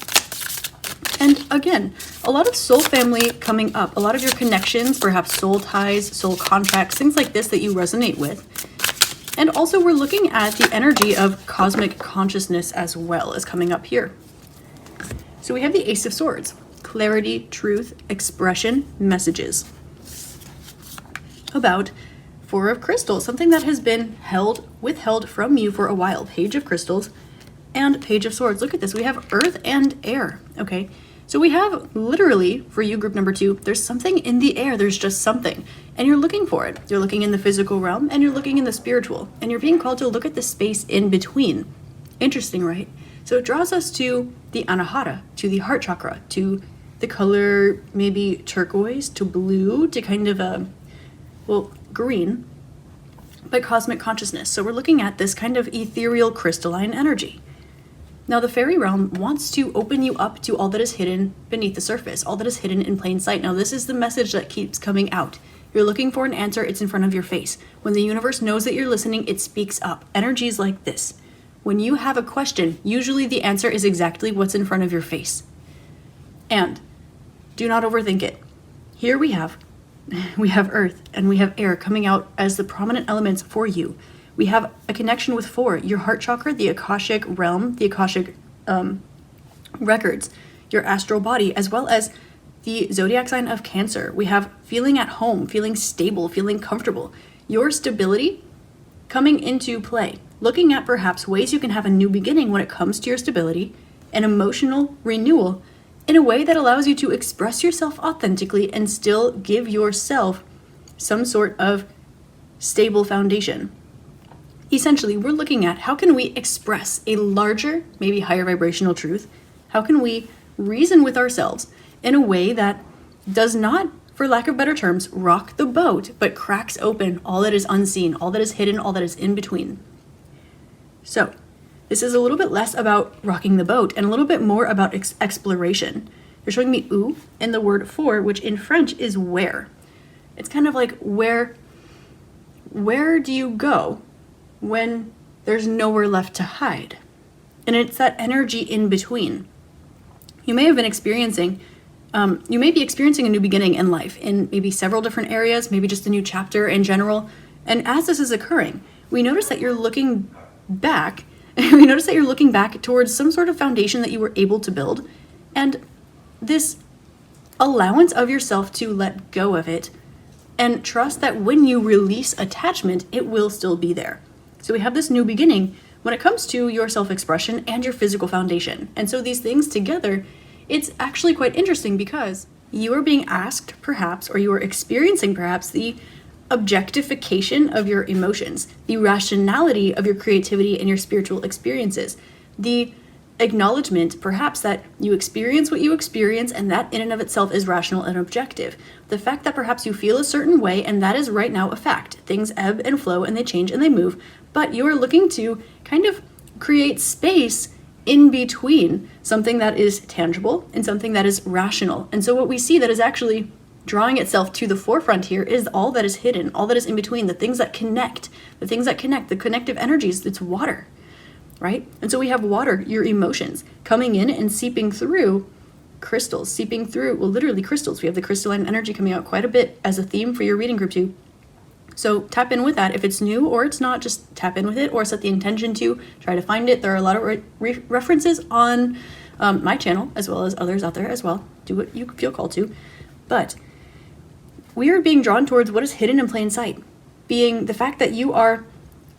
And again, a lot of soul family coming up, a lot of your connections, perhaps soul ties, soul contracts, things like this that you resonate with. And also we're looking at the energy of cosmic consciousness as well as coming up here. So we have the Ace of Swords, clarity, truth, expression, messages. About 4 of Crystals, something that has been withheld from you for a while. Page of Crystals and Page of Swords. Look at this, we have earth and air, okay? So we have literally, for you, group number 2, there's something in the air, there's just something, and you're looking for it. You're looking in the physical realm, and you're looking in the spiritual, and you're being called to look at the space in between. Interesting, right? So it draws us to the Anahata, to the heart chakra, to the color maybe turquoise, to blue, to kind of green, but cosmic consciousness. So we're looking at this kind of ethereal crystalline energy. Now, the fairy realm wants to open you up to all that is hidden beneath the surface, all that is hidden in plain sight. Now, this is the message that keeps coming out. You're looking for an answer, it's in front of your face. When the universe knows that you're listening, it speaks up. Energies like this. When you have a question, usually the answer is exactly what's in front of your face. And do not overthink it. Here we have earth and we have air coming out as the prominent elements for you. We have a connection with 4, your heart chakra, the Akashic realm, the Akashic records, your astral body, as well as the zodiac sign of Cancer. We have feeling at home, feeling stable, feeling comfortable. Your stability coming into play, looking at perhaps ways you can have a new beginning when it comes to your stability, an emotional renewal in a way that allows you to express yourself authentically and still give yourself some sort of stable foundation. essentially, we're looking at how can we express a larger, maybe higher vibrational truth? How can we reason with ourselves in a way that does not, for lack of better terms, rock the boat, but cracks open all that is unseen, all that is hidden, all that is in between? So, this is a little bit less about rocking the boat and a little bit more about exploration. You're showing me où and the word for, which in French is where. It's kind of like where do you go when there's nowhere left to hide? And it's that energy in between. You may be experiencing a new beginning in life in maybe several different areas, maybe just a new chapter in general. And as this is occurring, we notice that you're looking back. We notice that you're looking back towards some sort of foundation that you were able to build. And this allowance of yourself to let go of it and trust that when you release attachment, it will still be there. So we have this new beginning when it comes to your self-expression and your physical foundation. And so these things together, it's actually quite interesting because you are being asked perhaps, or you are experiencing perhaps, the objectification of your emotions, the rationality of your creativity and your spiritual experiences, the acknowledgement perhaps that you experience what you experience and that in and of itself is rational and objective. The fact that perhaps you feel a certain way and that is right now a fact. Things ebb and flow and they change and they move, but you are looking to kind of create space in between something that is tangible and something that is rational. And so what we see that is actually drawing itself to the forefront here is all that is hidden, all that is in between, the things that connect, the connective energies. It's water, right? And so we have water, your emotions, coming in and seeping through crystals, literally crystals. We have the crystalline energy coming out quite a bit as a theme for your reading group 2. So tap in with that. If it's new or it's not, just tap in with it or set the intention to try to find it. There are a lot of references on my channel as well as others out there as well. Do what you feel called to. But we are being drawn towards what is hidden in plain sight, being the fact that you are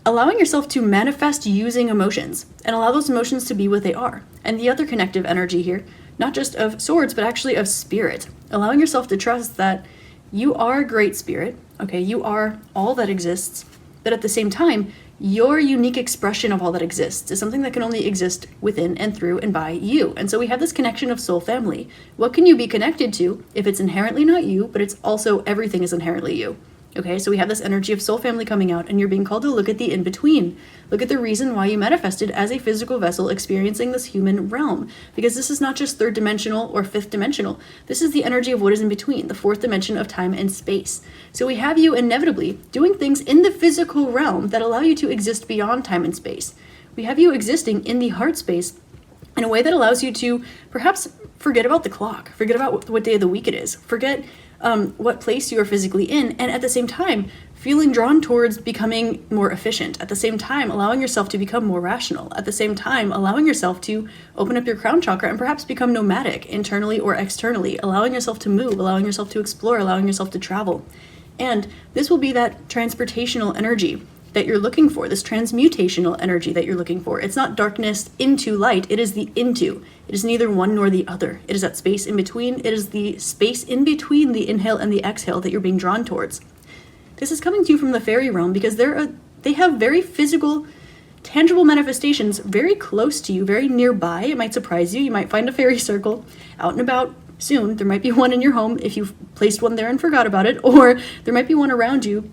allowing yourself to manifest using emotions and allow those emotions to be what they are. And the other connective energy here, not just of swords, but actually of spirit, allowing yourself to trust that you are a great spirit, okay, you are all that exists, but at the same time, your unique expression of all that exists is something that can only exist within and through and by you. And so we have this connection of soul family. What can you be connected to if it's inherently not you, but it's also everything is inherently you? Okay, so we have this energy of soul family coming out, and you're being called to look at the in-between. Look at the reason why you manifested as a physical vessel experiencing this human realm. Because this is not just third dimensional or fifth dimensional. This is the energy of what is in between, the fourth dimension of time and space. So we have you inevitably doing things in the physical realm that allow you to exist beyond time and space. We have you existing in the heart space in a way that allows you to perhaps forget about the clock, forget about what day of the week it is, forget what place you are physically in, and at the same time, feeling drawn towards becoming more efficient, at the same time, allowing yourself to become more rational, at the same time, allowing yourself to open up your crown chakra and perhaps become nomadic, internally or externally, allowing yourself to move, allowing yourself to explore, allowing yourself to travel. And this will be that transportational energy that you're looking for, this transmutational energy that you're looking for. It's not darkness into light, it is the into. It is neither one nor the other. It is that space in between. It is the space in between the inhale and the exhale that you're being drawn towards. This is coming to you from the Faerie Realm because they have very physical, tangible manifestations very close to you, very nearby. It might surprise you. You might find a fairy circle out and about soon. There might be one in your home if you've placed one there and forgot about it, or there might be one around you,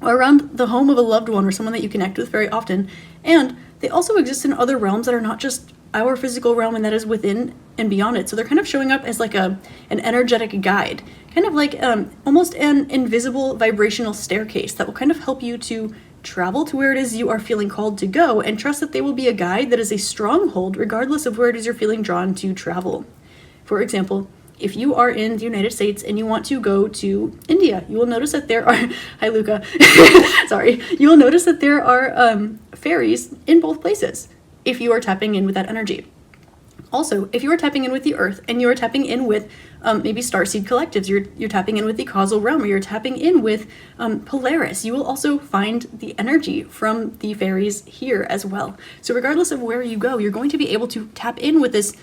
or around the home of a loved one or someone that you connect with very often. And they also exist in other realms that are not just our physical realm and that is within and beyond it. So they're kind of showing up as like an energetic guide, kind of like almost an invisible vibrational staircase that will kind of help you to travel to where it is you are feeling called to go, and trust that they will be a guide that is a stronghold regardless of where it is you're feeling drawn to travel. For example, if you are in the United States and you want to go to India, you will notice that there are, hi Luca, sorry, you will notice that there are fairies in both places if you are tapping in with that energy. Also, if you are tapping in with the earth and you are tapping in with maybe starseed collectives, you're tapping in with the causal realm, or you're tapping in with Polaris, you will also find the energy from the fairies here as well. So regardless of where you go, you're going to be able to tap in with this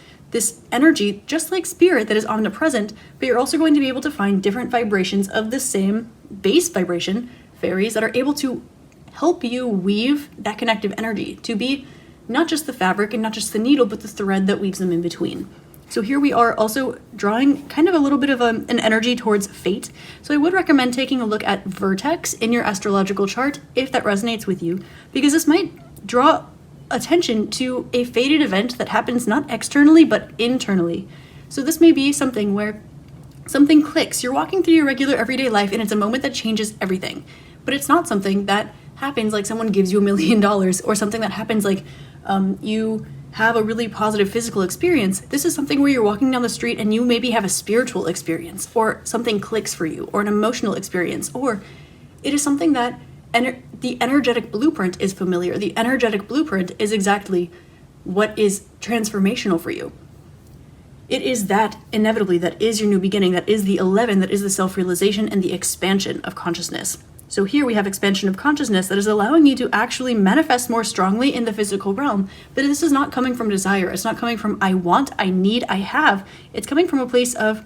energy, just like spirit that is omnipresent, but you're also going to be able to find different vibrations of the same base vibration, fairies that are able to help you weave that connective energy to be not just the fabric and not just the needle, but the thread that weaves them in between. So here we are also drawing kind of a little bit of an energy towards fate. So I would recommend taking a look at vertex in your astrological chart if that resonates with you, because this might draw attention to a fated event that happens not externally but internally. So this may be something where something clicks. You're walking through your regular everyday life and it's a moment that changes everything. But it's not something that happens like someone gives you $1 million or something that happens like you have a really positive physical experience. This is something where you're walking down the street and you maybe have a spiritual experience, or something clicks for you, or an emotional experience, or it is something that the energetic blueprint is familiar. The energetic blueprint is exactly what is transformational for you. It is that inevitably, that is your new beginning, that is the 11, that is the self-realization and the expansion of consciousness. So here we have expansion of consciousness that is allowing you to actually manifest more strongly in the physical realm. But this is not coming from desire. It's not coming from I want, I need, I have. It's coming from a place of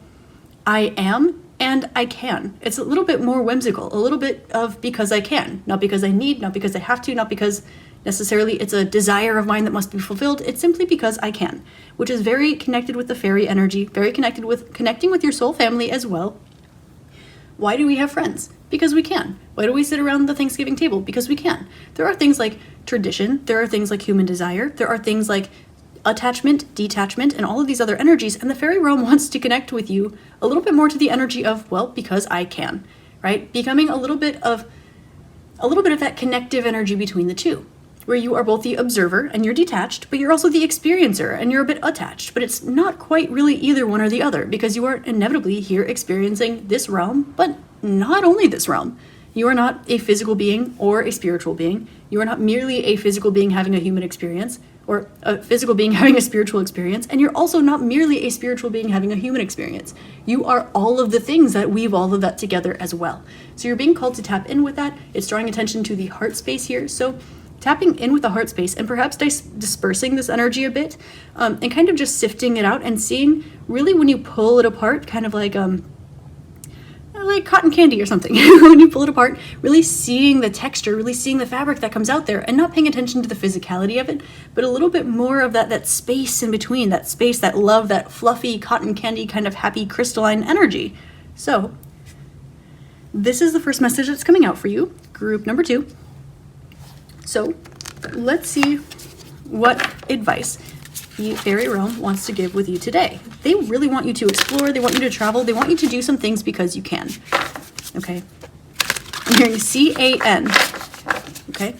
I am and I can. It's a little bit more whimsical, a little bit of because I can, not because I need, not because I have to, not because necessarily it's a desire of mine that must be fulfilled. It's simply because I can, which is very connected with the fairy energy, very connected with connecting with your soul family as well. Why do we have friends? Because we can. Why do we sit around the Thanksgiving table? Because we can. There are things like tradition, there are things like human desire, there are things like attachment, detachment, and all of these other energies, and the fairy realm wants to connect with you a little bit more to the energy of, well, because I can, right? Becoming a little bit of that connective energy between the two, where you are both the observer and you're detached, but you're also the experiencer and you're a bit attached, but it's not quite really either one or the other, because you are inevitably here experiencing this realm, but not only this realm. You are not a physical being or a spiritual being. You are not merely a physical being having a human experience, or a physical being having a spiritual experience, and you're also not merely a spiritual being having a human experience. You are all of the things that weave all of that together as well. So you're being called to tap in with that. It's drawing attention to the heart space here. So tapping in with the heart space and perhaps dispersing this energy a bit, and kind of just sifting it out and seeing really when you pull it apart, kind of like cotton candy or something. When you pull it apart, really seeing the texture, really seeing the fabric that comes out there, and not paying attention to the physicality of it, but a little bit more of that space in between, that space, that love, that fluffy cotton candy kind of happy crystalline energy. So this is the first message that's coming out for you, group number 2. So let's see what advice the Faerie Realm wants to give with you today. They really want you to explore, they want you to travel, they want you to do some things because you can. Okay? I'm hearing C-A-N. Okay?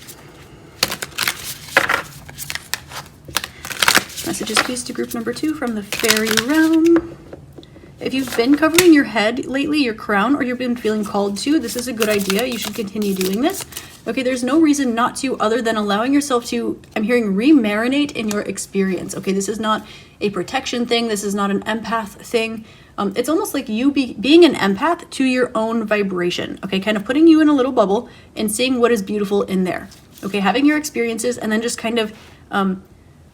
Messages please to group number 2 from the Faerie Realm. If you've been covering your head lately, your crown, or you've been feeling called to, this is a good idea. You should continue doing this. Okay, there's no reason not to, other than allowing yourself to, I'm hearing, re-marinate in your experience. Okay, this is not a protection thing. This is not an empath thing. It's almost like you being an empath to your own vibration. Okay, kind of putting you in a little bubble and seeing what is beautiful in there. Okay, having your experiences and then just kind of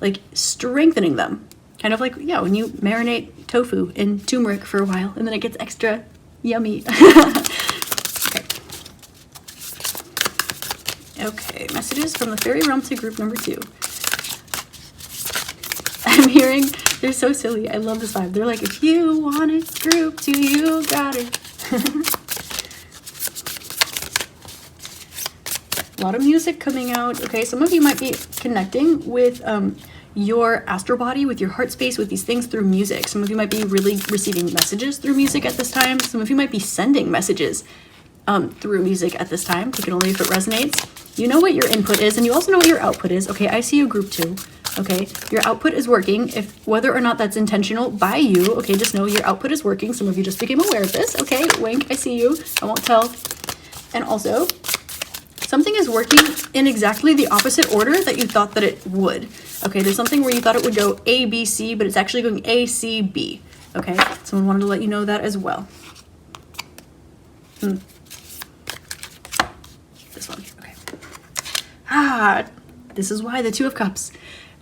like strengthening them. Kind of like, yeah, when you marinate tofu in turmeric for a while and then it gets extra yummy. Okay, messages from the Faerie Realm to group number 2. I'm hearing, they're so silly. I love this vibe. They're like, if you want it, group 2, you got it. A lot of music coming out. Okay, some of you might be connecting with your astral body, with your heart space, with these things through music. Some of you might be really receiving messages through music at this time. Some of you might be sending messages through music at this time. Take it only if it resonates. You know what your input is, and you also know what your output is. Okay, I see you, group 2. Okay, your output is working, if whether or not that's intentional by you. Okay, just know your output is working. Some of you just became aware of this. Okay, wink, I see you. I won't tell. And also, something is working in exactly the opposite order that you thought that it would. Okay, there's something where you thought it would go A, B, C, but it's actually going A, C, B. Okay, someone wanted to let you know that as well. This one, okay. This is why the 2 of Cups.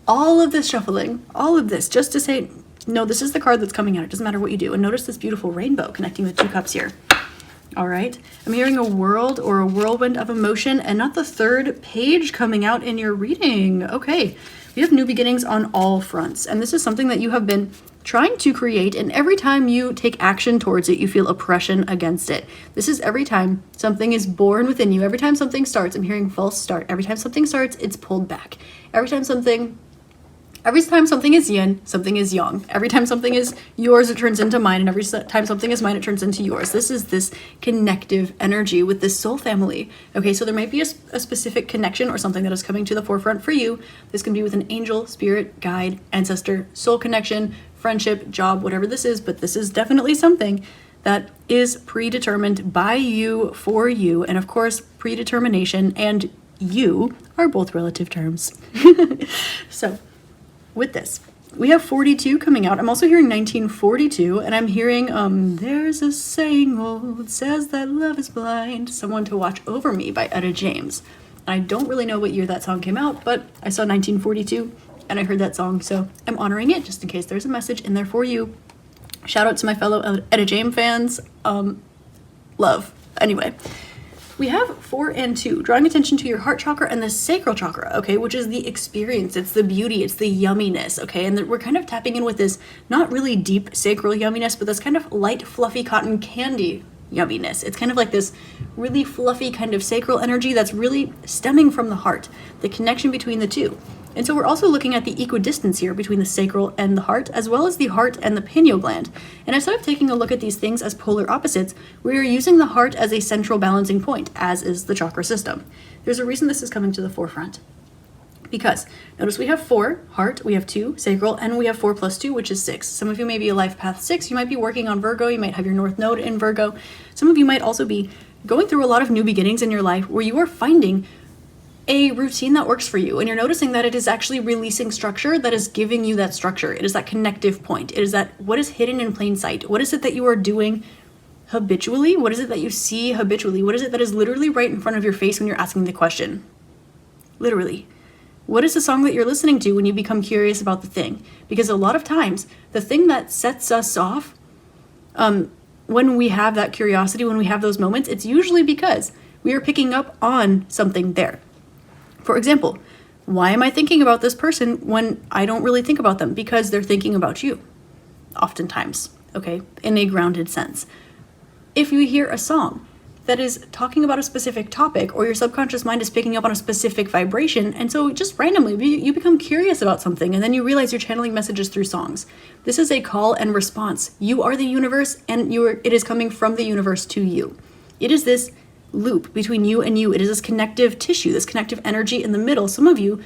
All of this shuffling, all of this, just to say, no, this is the card that's coming out. It doesn't matter what you do. And notice this beautiful rainbow connecting the 2 cups here. All right. I'm hearing a world or a whirlwind of emotion and not the third page coming out in your reading. Okay. We have new beginnings on all fronts. And this is something that you have been trying to create. And every time you take action towards it, you feel oppression against it. This is every time something is born within you. Every time something starts, I'm hearing false start. Every time something starts, it's pulled back. Every time something is yin, something is yang. Every time something is yours, it turns into mine. And every time something is mine, it turns into yours. This is this connective energy with this soul family. Okay, so there might be a specific connection or something that is coming to the forefront for you. This can be with an angel, spirit, guide, ancestor, soul connection, friendship, job, whatever this is. But this is definitely something that is predetermined by you, for you. And of course, predetermination and you are both relative terms. So, with this, we have 42 coming out. I'm also hearing 1942, and I'm hearing, there's a saying old, says that love is blind, Someone to Watch Over Me by Etta James. I don't really know what year that song came out, but I saw 1942, and I heard that song, so I'm honoring it, just in case there's a message in there for you. Shout out to my fellow Etta James fans. Love. Anyway. We have 4 and 2, drawing attention to your heart chakra and the sacral chakra, okay, which is the experience, it's the beauty, it's the yumminess, okay, and we're kind of tapping in with this not really deep sacral yumminess, but this kind of light, fluffy cotton candy yumminess. It's kind of like this really fluffy kind of sacral energy that's really stemming from the heart, the connection between the two. And so we're also looking at the equidistance here between the sacral and the heart, as well as the heart and the pineal gland. And instead of taking a look at these things as polar opposites, we are using the heart as a central balancing point, as is the chakra system. There's a reason this is coming to the forefront. Because, notice we have 4, heart, we have 2, sacral, and we have 4 plus 2, which is 6. Some of you may be a life path 6, you might be working on Virgo, you might have your North Node in Virgo. Some of you might also be going through a lot of new beginnings in your life where you are finding a routine that works for you, and you're noticing that it is actually releasing structure that is giving you that structure. It is that connective point. It is that what is hidden in plain sight. What is it that you are doing habitually? What is it that you see habitually? What is it that is literally right in front of your face when you're asking the question? Literally. What is the song that you're listening to when you become curious about the thing? Because a lot of times, the thing that sets us off, when we have that curiosity, when we have those moments, it's usually because we are picking up on something there. For example, why am I thinking about this person when I don't really think about them? Because they're thinking about you, oftentimes, okay, in a grounded sense. If you hear a song that is talking about a specific topic, or your subconscious mind is picking up on a specific vibration, and so just randomly you become curious about something, and then you realize you're channeling messages through songs. This is a call and response. You are the universe, and it is coming from the universe to you. It is this loop between you and you. It is this connective tissue, this connective energy in the middle. Some of you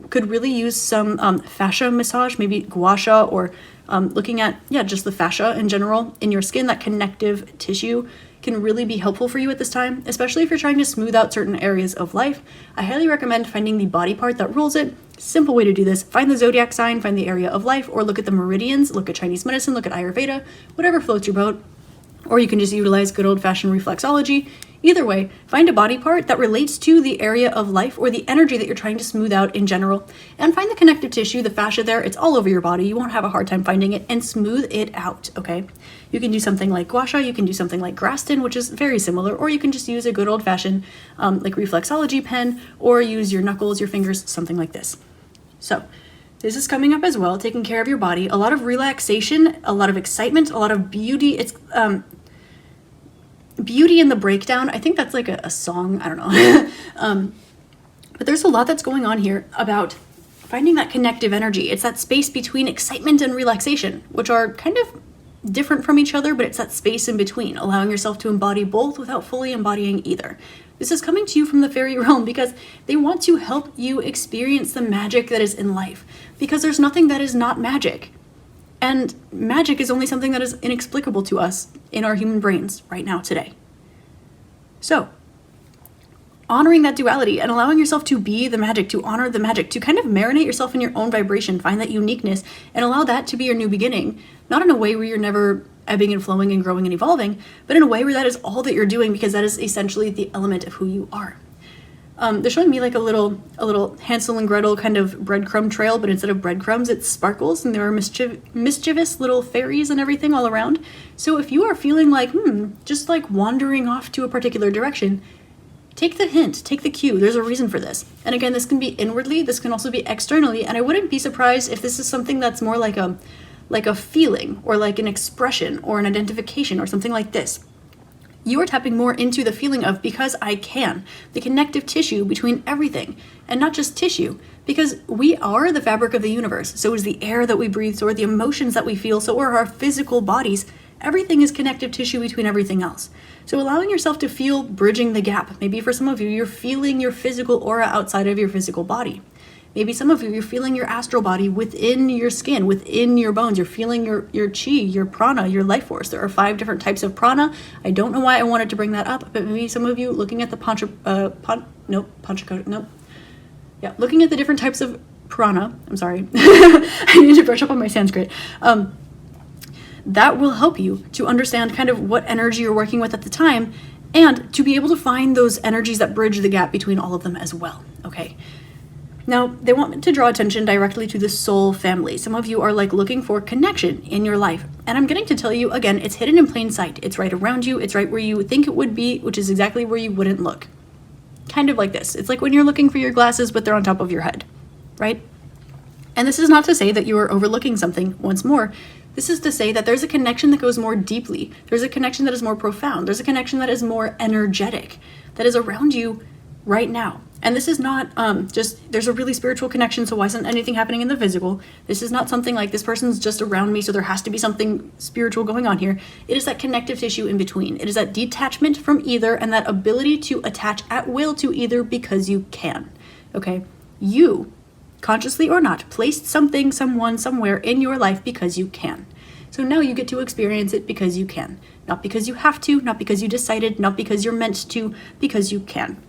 could really use some fascia massage, maybe gua sha, or looking at, just the fascia in general in your skin. That connective tissue can really be helpful for you at this time, especially if you're trying to smooth out certain areas of life. I highly recommend finding the body part that rules it. Simple way to do this: find the zodiac sign, find the area of life, or look at the meridians, look at Chinese medicine, look at Ayurveda, whatever floats your boat. Or you can just utilize good old-fashioned reflexology. Either way, find a body part that relates to the area of life or the energy that you're trying to smooth out in general, and find the connective tissue, the fascia there. It's all over your body. You won't have a hard time finding it, and smooth it out, okay? You can do something like gua sha, you can do something like Graston, which is very similar, or you can just use a good old-fashioned like reflexology pen, or use your knuckles, your fingers, something like this. So, this is coming up as well, taking care of your body, a lot of relaxation, a lot of excitement, a lot of beauty. It's Beauty in the Breakdown. I think that's like a song. I don't know. But there's a lot that's going on here about finding that connective energy. It's that space between excitement and relaxation, which are kind of different from each other, but it's that space in between, allowing yourself to embody both without fully embodying either. This is coming to you from the Faerie Realm because they want to help you experience the magic that is in life, because there's nothing that is not magic. And magic is only something that is inexplicable to us in our human brains right now today. So, honoring that duality and allowing yourself to be the magic, to honor the magic, to kind of marinate yourself in your own vibration, find that uniqueness, and allow that to be your new beginning. Not in a way where you're never ebbing and flowing and growing and evolving, but in a way where that is all that you're doing, because that is essentially the element of who you are. They're showing me like a little Hansel and Gretel kind of breadcrumb trail, but instead of breadcrumbs, it's sparkles, and there are mischievous little fairies and everything all around. So if you are feeling like, just like wandering off to a particular direction, take the hint, take the cue. There's a reason for this. And again, this can be inwardly, this can also be externally, and I wouldn't be surprised if this is something that's more like a feeling, or like an expression, or an identification, or something like this. You are tapping more into the feeling of because I can, the connective tissue between everything, and not just tissue, because we are the fabric of the universe. So is the air that we breathe, so are the emotions that we feel, so are our physical bodies. Everything is connective tissue between everything else. So allowing yourself to feel bridging the gap. Maybe for some of you, you're feeling your physical aura outside of your physical body. Maybe some of you, you're feeling your astral body within your skin, within your bones. You're feeling your chi, your prana, your life force. There are 5 different types of prana. I don't know why I wanted to bring that up, but maybe some of you looking at the looking at the different types of prana. I'm sorry. I need to brush up on my Sanskrit. That will help you to understand kind of what energy you're working with at the time, and to be able to find those energies that bridge the gap between all of them as well. Okay. Now, they want to draw attention directly to the soul family. Some of you are like looking for connection in your life. And I'm getting to tell you, again, it's hidden in plain sight. It's right around you. It's right where you think it would be, which is exactly where you wouldn't look. Kind of like this. It's like when you're looking for your glasses, but they're on top of your head, right? And this is not to say that you are overlooking something once more. This is to say that there's a connection that goes more deeply. There's a connection that is more profound. There's a connection that is more energetic, that is around you right now. And this is not just, there's a really spiritual connection, so why isn't anything happening in the physical? This is not something like this person's just around me, so there has to be something spiritual going on here. It is that connective tissue in between. It is that detachment from either, and that ability to attach at will to either because you can. Okay? You, consciously or not, placed something, someone, somewhere in your life because you can. So now you get to experience it because you can. Not because you have to, not because you decided, not because you're meant to, because you can.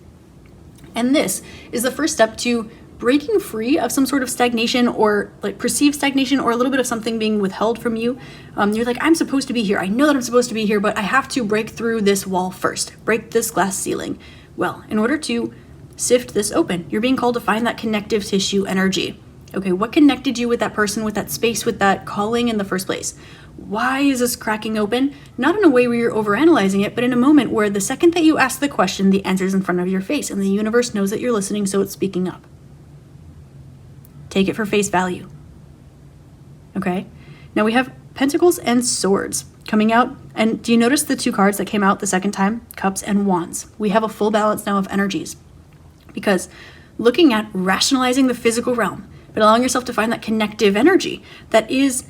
And this is the first step to breaking free of some sort of stagnation, or like perceived stagnation, or a little bit of something being withheld from you. You're like, I'm supposed to be here. I know that I'm supposed to be here, but I have to break through this wall first, break this glass ceiling. Well, in order to sift this open, you're being called to find that connective tissue energy. Okay, what connected you with that person, with that space, with that calling in the first place? Why is this cracking open? Not in a way where you're overanalyzing it, but in a moment where the second that you ask the question, the answer's in front of your face, and the universe knows that you're listening, so it's speaking up. Take it for face value. Okay? Now we have Pentacles and Swords coming out, and do you notice the 2 cards that came out the second time? Cups and Wands. We have a full balance now of energies, because looking at rationalizing the physical realm, but allowing yourself to find that connective energy that is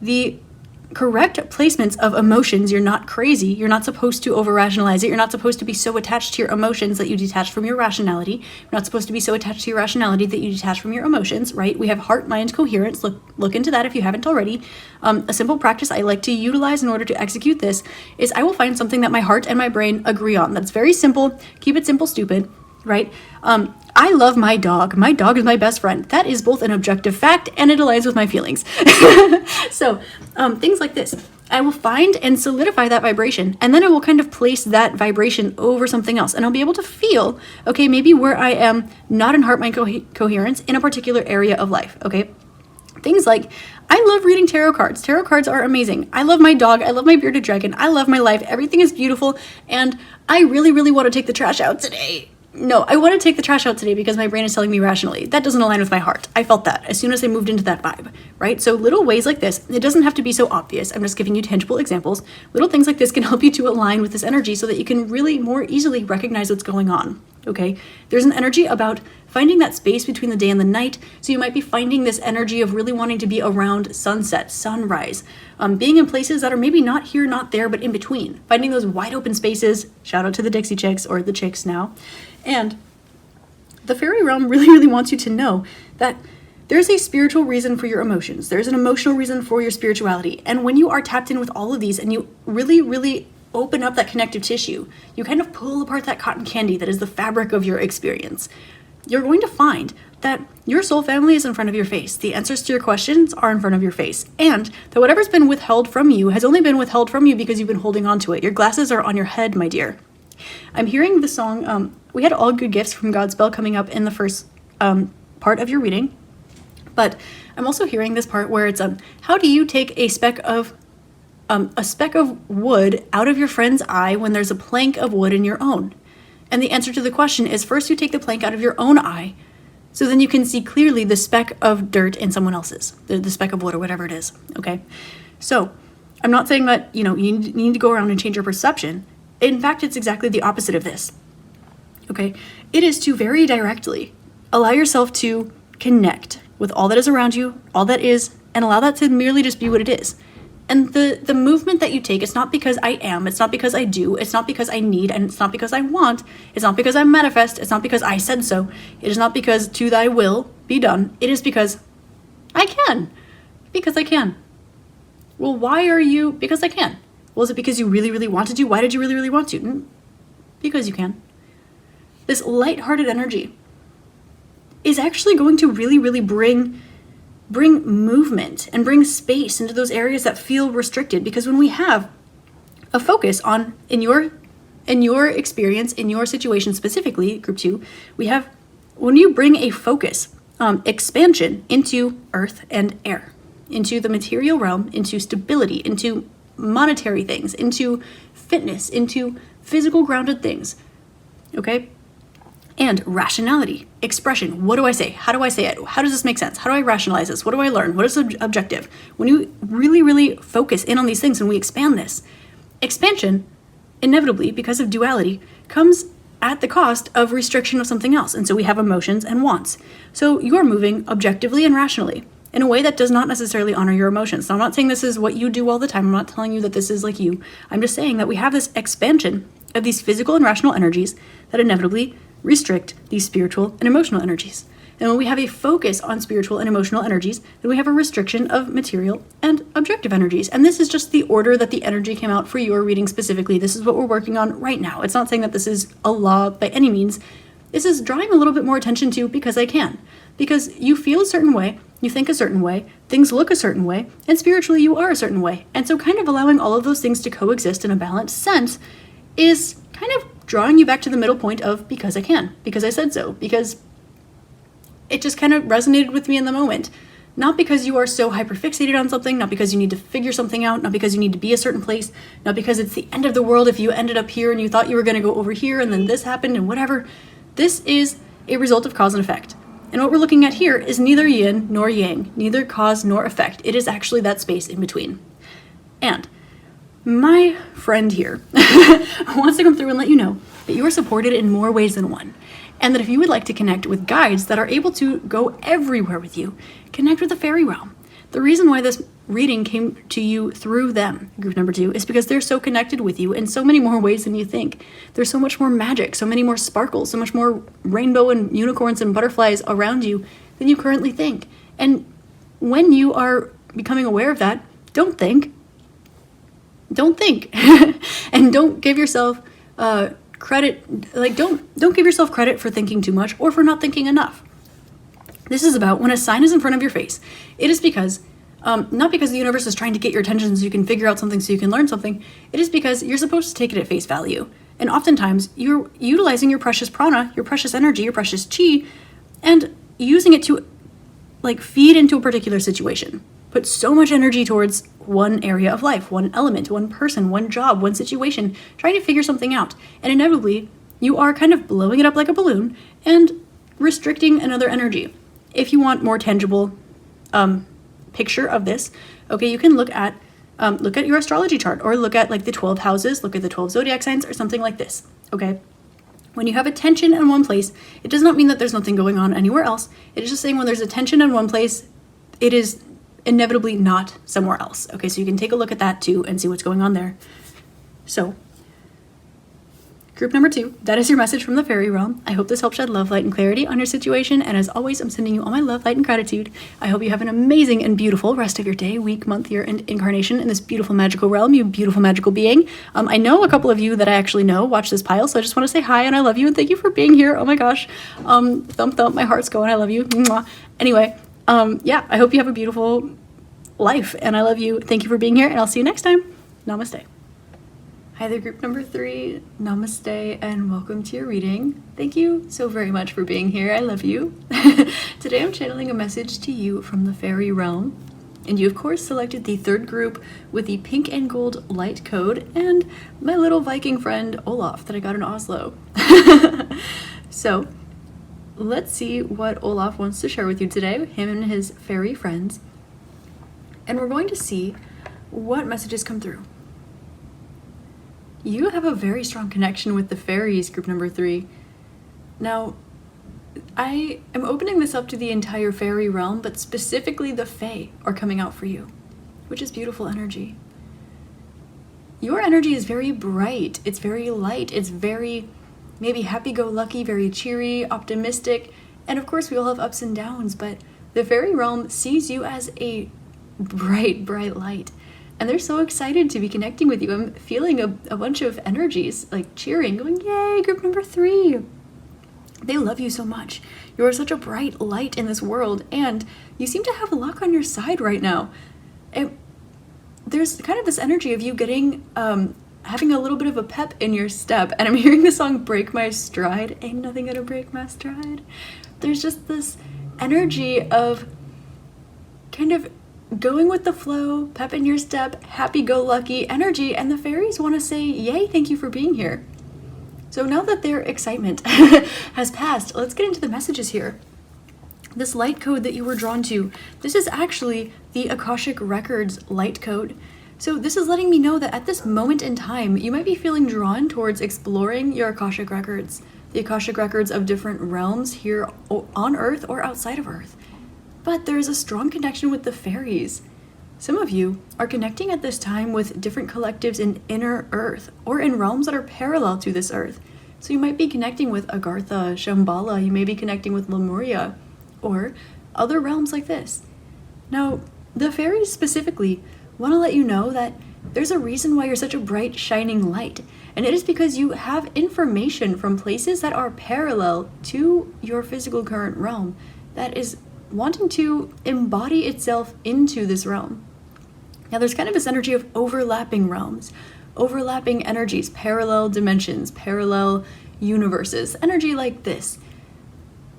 the correct placements of emotions. You're not crazy. You're not supposed to over-rationalize it. You're not supposed to be so attached to your emotions that you detach from your rationality. You're not supposed to be so attached to your rationality that you detach from your emotions, right? We have heart-mind coherence. Look into that if you haven't already. A simple practice I like to utilize in order to execute this is I will find something that my heart and my brain agree on. That's very simple. Keep it simple, stupid, right? I love my dog. My dog is my best friend. That is both an objective fact and it aligns with my feelings. So things like this, I will find and solidify that vibration, and then I will kind of place that vibration over something else, and I'll be able to feel, okay, maybe where I am not in heart-mind coherence in a particular area of life, okay? Things like, I love reading tarot cards. Tarot cards are amazing. I love my dog. I love my bearded dragon. I love my life. Everything is beautiful, and I really, really want to take the trash out today. No, I want to take the trash out today because my brain is telling me rationally. That doesn't align with my heart. I felt that as soon as I moved into that vibe, right? So little ways like this, it doesn't have to be so obvious. I'm just giving you tangible examples. Little things like this can help you to align with this energy so that you can really more easily recognize what's going on, okay? There's an energy about finding that space between the day and the night. So you might be finding this energy of really wanting to be around sunset, sunrise, being in places that are maybe not here, not there, but in between. Finding those wide open spaces. Shout out to the Dixie Chicks, or the Chicks now. And the Faerie Realm really, really wants you to know that there's a spiritual reason for your emotions. There's an emotional reason for your spirituality. And when you are tapped in with all of these and you really, really open up that connective tissue, you kind of pull apart that cotton candy that is the fabric of your experience, you're going to find that your soul family is in front of your face. The answers to your questions are in front of your face. And that whatever's been withheld from you has only been withheld from you because you've been holding on to it. Your glasses are on your head, my dear. I'm hearing the song, we had All Good Gifts from Godspell coming up in the first part of your reading, but I'm also hearing this part where it's, how do you take a speck of wood out of your friend's eye when there's a plank of wood in your own? And the answer to the question is, first you take the plank out of your own eye, so then you can see clearly the speck of dirt in someone else's, the speck of wood or whatever it is, okay? So I'm not saying that, you need to go around and change your perception. In fact, it's exactly the opposite of this, okay? It is to very directly allow yourself to connect with all that is around you, all that is, and allow that to merely just be what it is. And the movement that you take, it's not because I am, it's not because I do, it's not because I need, and it's not because I want, it's not because I manifest, it's not because I said so, it is not because to thy will be done, it is because I can. Because I can. Well, why are you? Because I can. Well, is it because you really, really wanted to? Why did you really, really want to? Because you can. This lighthearted energy is actually going to really, really bring movement and bring space into those areas that feel restricted. Because when we have a focus on, in your experience, in your situation specifically, group 2, when you bring a focus, expansion into earth and air, into the material realm, into stability, into monetary things, into fitness, into physical grounded things, okay? And rationality, expression. What do I say? How do I say it? How does this make sense? How do I rationalize this? What do I learn? What is the objective? When you really, really focus in on these things and we expand this, expansion, inevitably, because of duality, comes at the cost of restriction of something else. And so we have emotions and wants. So you're moving objectively and rationally in a way that does not necessarily honor your emotions. So I'm not saying this is what you do all the time. I'm not telling you that this is like you. I'm just saying that we have this expansion of these physical and rational energies that inevitably restrict these spiritual and emotional energies. And when we have a focus on spiritual and emotional energies, then we have a restriction of material and objective energies. And this is just the order that the energy came out for your reading specifically. This is what we're working on right now. It's not saying that this is a law by any means. This is drawing a little bit more attention to because I can. Because you feel a certain way, you think a certain way, things look a certain way, and spiritually you are a certain way. And so kind of allowing all of those things to coexist in a balanced sense is kind of drawing you back to the middle point of because I can, because I said so, because it just kind of resonated with me in the moment. Not because you are so hyperfixated on something, not because you need to figure something out, not because you need to be a certain place, not because it's the end of the world if you ended up here and you thought you were going to go over here and then this happened and whatever. This is a result of cause and effect. And what we're looking at here is neither yin nor yang, neither cause nor effect. It is actually that space in between. And my friend here wants to come through and let you know that you are supported in more ways than one. And that if you would like to connect with guides that are able to go everywhere with you, connect with the Faerie Realm. The reason why this reading came to you through them, group number 2, is because they're so connected with you in so many more ways than you think. There's so much more magic, so many more sparkles, so much more rainbow and unicorns and butterflies around you than you currently think. And when you are becoming aware of that, don't think. And don't give yourself credit, don't give yourself credit for thinking too much or for not thinking enough. This is about when a sign is in front of your face, it is because, not because the universe is trying to get your attention so you can figure out something, so you can learn something. It is because you're supposed to take it at face value. And oftentimes you're utilizing your precious prana, your precious energy, your precious chi, and using it to feed into a particular situation. Put so much energy towards one area of life, one element, one person, one job, one situation, trying to figure something out. And inevitably, you are kind of blowing it up like a balloon and restricting another energy. If you want more tangible picture of this, okay, you can look at your astrology chart, or look at the 12 houses, look at the 12 zodiac signs, or something like this, okay? When you have a tension in one place, it does not mean that there's nothing going on anywhere else. It is just saying when there's a tension in one place, it is inevitably not somewhere else. Okay, so you can take a look at that too and see what's going on there. So, group number 2, that is your message from the Faerie Realm. I hope this helps shed love, light, and clarity on your situation. And as always, I'm sending you all my love, light, and gratitude. I hope you have an amazing and beautiful rest of your day, week, month, year, and incarnation in this beautiful magical realm, you beautiful magical being. I know a couple of you that I actually know watch this pile, so I just want to say hi and I love you and thank you for being here. Oh my gosh. Thump, thump, my heart's going. I love you. Mwah. Anyway, I hope you have a beautiful life and I love you. Thank you for being here and I'll see you next time. Namaste. Hi there, group number 3. Namaste and welcome to your reading. Thank you so very much for being here. I love you. Today I'm channeling a message to you from the Faerie Realm. And you, of course, selected the 3rd group with the pink and gold light code and my little Viking friend, Olaf, that I got in Oslo. So, let's see what Olaf wants to share with you today, him and his fairy friends. And we're going to see what messages come through. You have a very strong connection with the fairies, group number 3. Now, I am opening this up to the entire fairy realm, but specifically the fae are coming out for you, which is beautiful energy. Your energy is very bright, it's very light, it's very maybe happy-go-lucky, very cheery, optimistic, and of course we all have ups and downs, but the fairy realm sees you as a bright, bright light. And they're so excited to be connecting with you. I'm feeling a bunch of energies, like cheering, going, yay, group number 3. They love you so much. You are such a bright light in this world, and you seem to have luck on your side right now. There's kind of this energy of you getting, having a little bit of a pep in your step, and I'm hearing the song Break My Stride. Ain't nothing gonna break my stride. There's just this energy of kind of going with the flow, pep in your step, happy-go-lucky energy, and the fairies want to say, yay, thank you for being here. So now that their excitement has passed, let's get into the messages here. This light code that you were drawn to, this is actually the Akashic Records light code. So this is letting me know that at this moment in time, you might be feeling drawn towards exploring your Akashic Records, the Akashic Records of different realms here on Earth or outside of Earth. But there is a strong connection with the fairies. Some of you are connecting at this time with different collectives in inner Earth or in realms that are parallel to this Earth. So you might be connecting with Agartha, Shambhala, you may be connecting with Lemuria, or other realms like this. Now, the fairies specifically want to let you know that there's a reason why you're such a bright, shining light, and it is because you have information from places that are parallel to your physical current realm that is wanting to embody itself into this realm. Now there's kind of this energy of overlapping realms, overlapping energies, parallel dimensions, parallel universes, energy like this.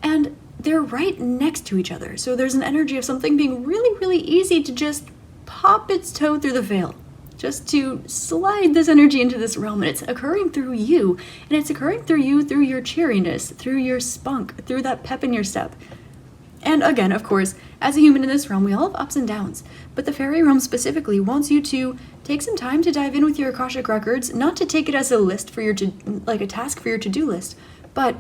And they're right next to each other. So there's an energy of something being really, really easy to just pop its toe through the veil, just to slide this energy into this realm. And it's occurring through you, and it's occurring through you, through your cheeriness, through your spunk, through that pep in your step. And again, of course, as a human in this realm, we all have ups and downs, but the fairy realm specifically wants you to take some time to dive in with your Akashic Records, not to take it as a list for your, like a task for your to-do list, but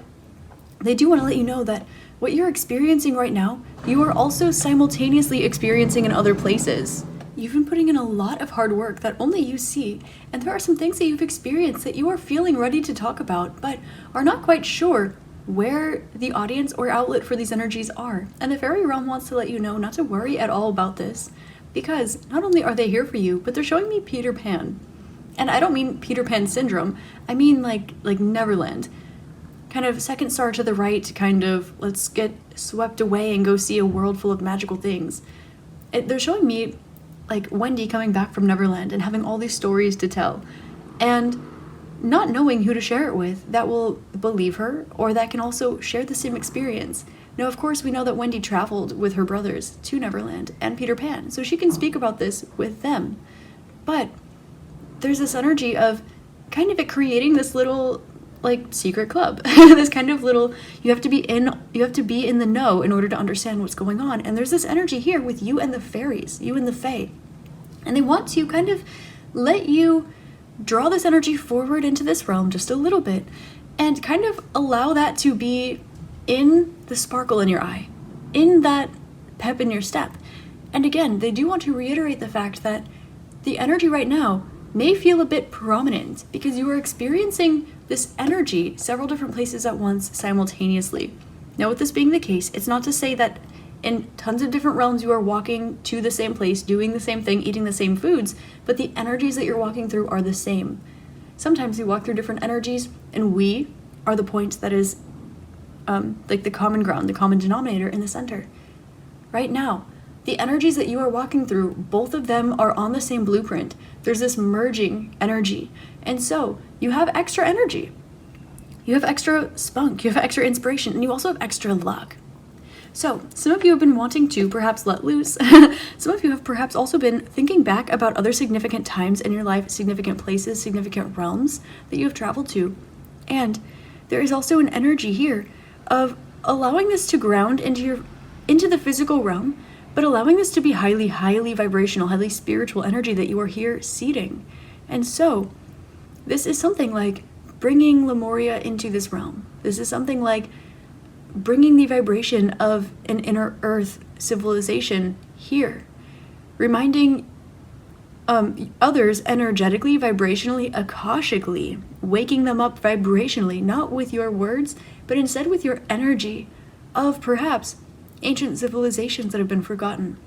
they do want to let you know that what you're experiencing right now, you are also simultaneously experiencing in other places. You've been putting in a lot of hard work that only you see, and there are some things that you've experienced that you are feeling ready to talk about, but are not quite sure where the audience or outlet for these energies are. And the fairy realm wants to let you know not to worry at all about this, because not only are they here for you, but they're showing me Peter Pan. And I don't mean Peter Pan syndrome, I mean like Neverland. Kind of second star to the right, kind of let's get swept away and go see a world full of magical things. They're showing me like Wendy coming back from Neverland and having all these stories to tell. And not knowing who to share it with that will believe her or that can also share the same experience. Now, of course, we know that Wendy traveled with her brothers to Neverland and Peter Pan, so she can speak about this with them. But there's this energy of kind of it creating this little like secret club, this kind of little, you have to be in the know in order to understand what's going on. And there's this energy here with you and the fairies, you and the fae. And they want to kind of let you draw this energy forward into this realm just a little bit and kind of allow that to be in the sparkle in your eye, in that pep in your step. And again, they do want to reiterate the fact that the energy right now may feel a bit prominent because you are experiencing this energy several different places at once simultaneously. Now, with this being the case, it's not to say that in tons of different realms you are walking to the same place, doing the same thing, eating the same foods, but the energies that you're walking through are the same. Sometimes we walk through different energies, and we are the point that is like the common ground, the common denominator in the center. Right now, the energies that you are walking through, both of them are on the same blueprint. There's this merging energy. And so you have extra energy. You have extra spunk, you have extra inspiration, and you also have extra luck. So some of you have been wanting to perhaps let loose. Some of you have perhaps also been thinking back about other significant times in your life, significant places, significant realms that you have traveled to. And there is also an energy here of allowing this to ground into the physical realm, but allowing this to be highly, highly vibrational, highly spiritual energy that you are here seeding. And so this is something like bringing Lemuria into this realm. This is something like bringing the vibration of an inner earth civilization here, reminding others energetically, vibrationally, akashically, waking them up vibrationally, not with your words, but instead with your energy of perhaps ancient civilizations that have been forgotten,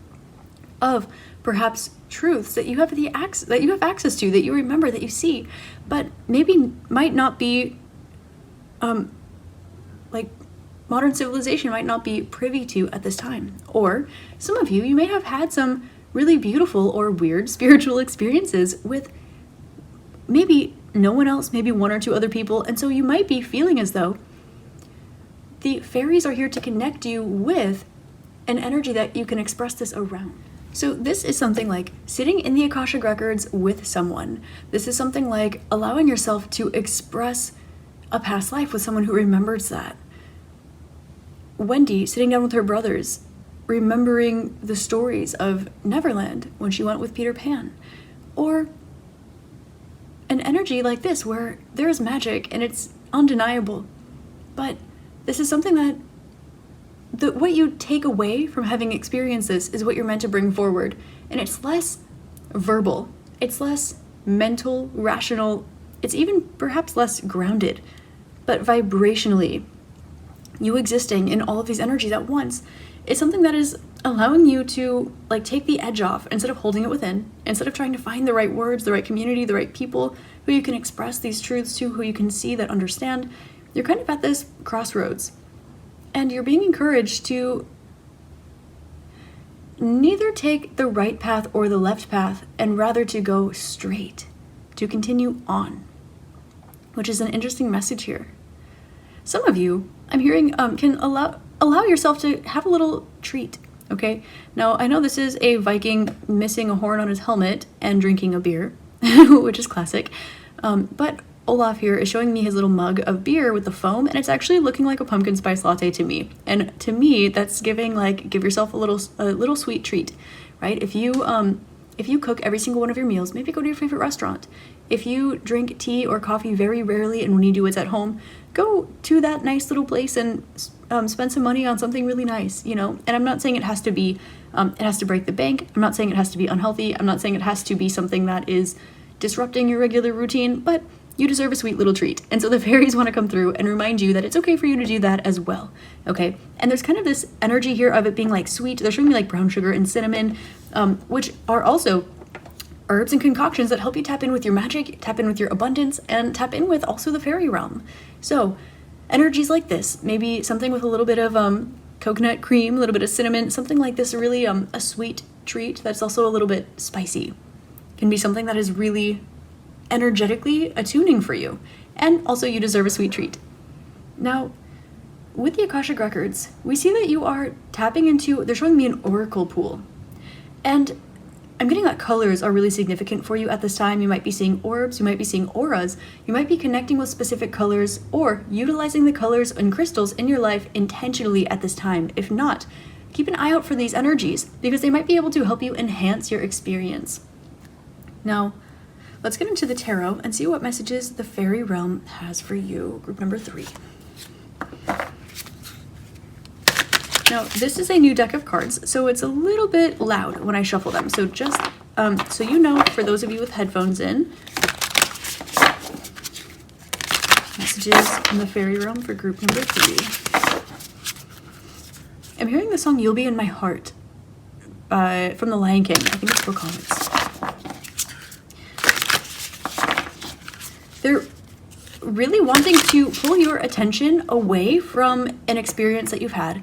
of perhaps truths that you have access to, that you remember, that you see, but maybe might not be like modern civilization might not be privy to at this time. Or some of you may have had some really beautiful or weird spiritual experiences with maybe no one else, maybe one or two other people, and so you might be feeling as though the fairies are here to connect you with an energy that you can express this around. So this is something like sitting in the Akashic Records with someone. This is something like allowing yourself to express a past life with someone who remembers that. Wendy sitting down with her brothers, remembering the stories of Neverland when she went with Peter Pan. Or an energy like this where there is magic and it's undeniable. But this is something that what you take away from having experienced this is what you're meant to bring forward. And it's less verbal. It's less mental, rational. It's even perhaps less grounded. But vibrationally, you existing in all of these energies at once is something that is allowing you to like take the edge off instead of holding it within, instead of trying to find the right words, the right community, the right people who you can express these truths to, who you can see that understand. You're kind of at this crossroads. And you're being encouraged to neither take the right path or the left path, and rather to go straight, to continue on, which is an interesting message here. Some of you, I'm hearing, can allow yourself to have a little treat, okay? Now, I know this is a Viking missing a horn on his helmet and drinking a beer, which is classic, but Olaf here is showing me his little mug of beer with the foam, and it's actually looking like a pumpkin spice latte to me. And to me, that's giving like, give yourself a little sweet treat, right? If you cook every single one of your meals, maybe go to your favorite restaurant. If you drink tea or coffee very rarely, and when you do it's at home, go to that nice little place and spend some money on something really nice, you know? And I'm not saying it has to be, it has to break the bank. I'm not saying it has to be unhealthy. I'm not saying it has to be something that is disrupting your regular routine, but you deserve a sweet little treat. And so the fairies want to come through and remind you that it's okay for you to do that as well, okay? And there's kind of this energy here of it being like sweet. They're showing me like brown sugar and cinnamon, which are also herbs and concoctions that help you tap in with your magic, tap in with your abundance, and tap in with also the fairy realm. So energies like this, maybe something with a little bit of coconut cream, a little bit of cinnamon, something like this, really a sweet treat that's also a little bit spicy, can be something that is really energetically attuning for you. And also you deserve a sweet treat. Now, with the Akashic Records, we see that you are tapping into, they're showing me an oracle pool. And I'm getting that colors are really significant for you at this time. You might be seeing orbs, you might be seeing auras, you might be connecting with specific colors or utilizing the colors and crystals in your life intentionally at this time. If not, keep an eye out for these energies because they might be able to help you enhance your experience. Now, let's get into the tarot and see what messages the Faerie Realm has for you. Group number 3. Now, this is a new deck of cards, so it's a little bit loud when I shuffle them. So just so you know, for those of you with headphones in, messages in the Faerie Realm for group number 3. I'm hearing the song You'll Be in My Heart from The Lion King. I think it's for comics. They're really wanting to pull your attention away from an experience that you've had,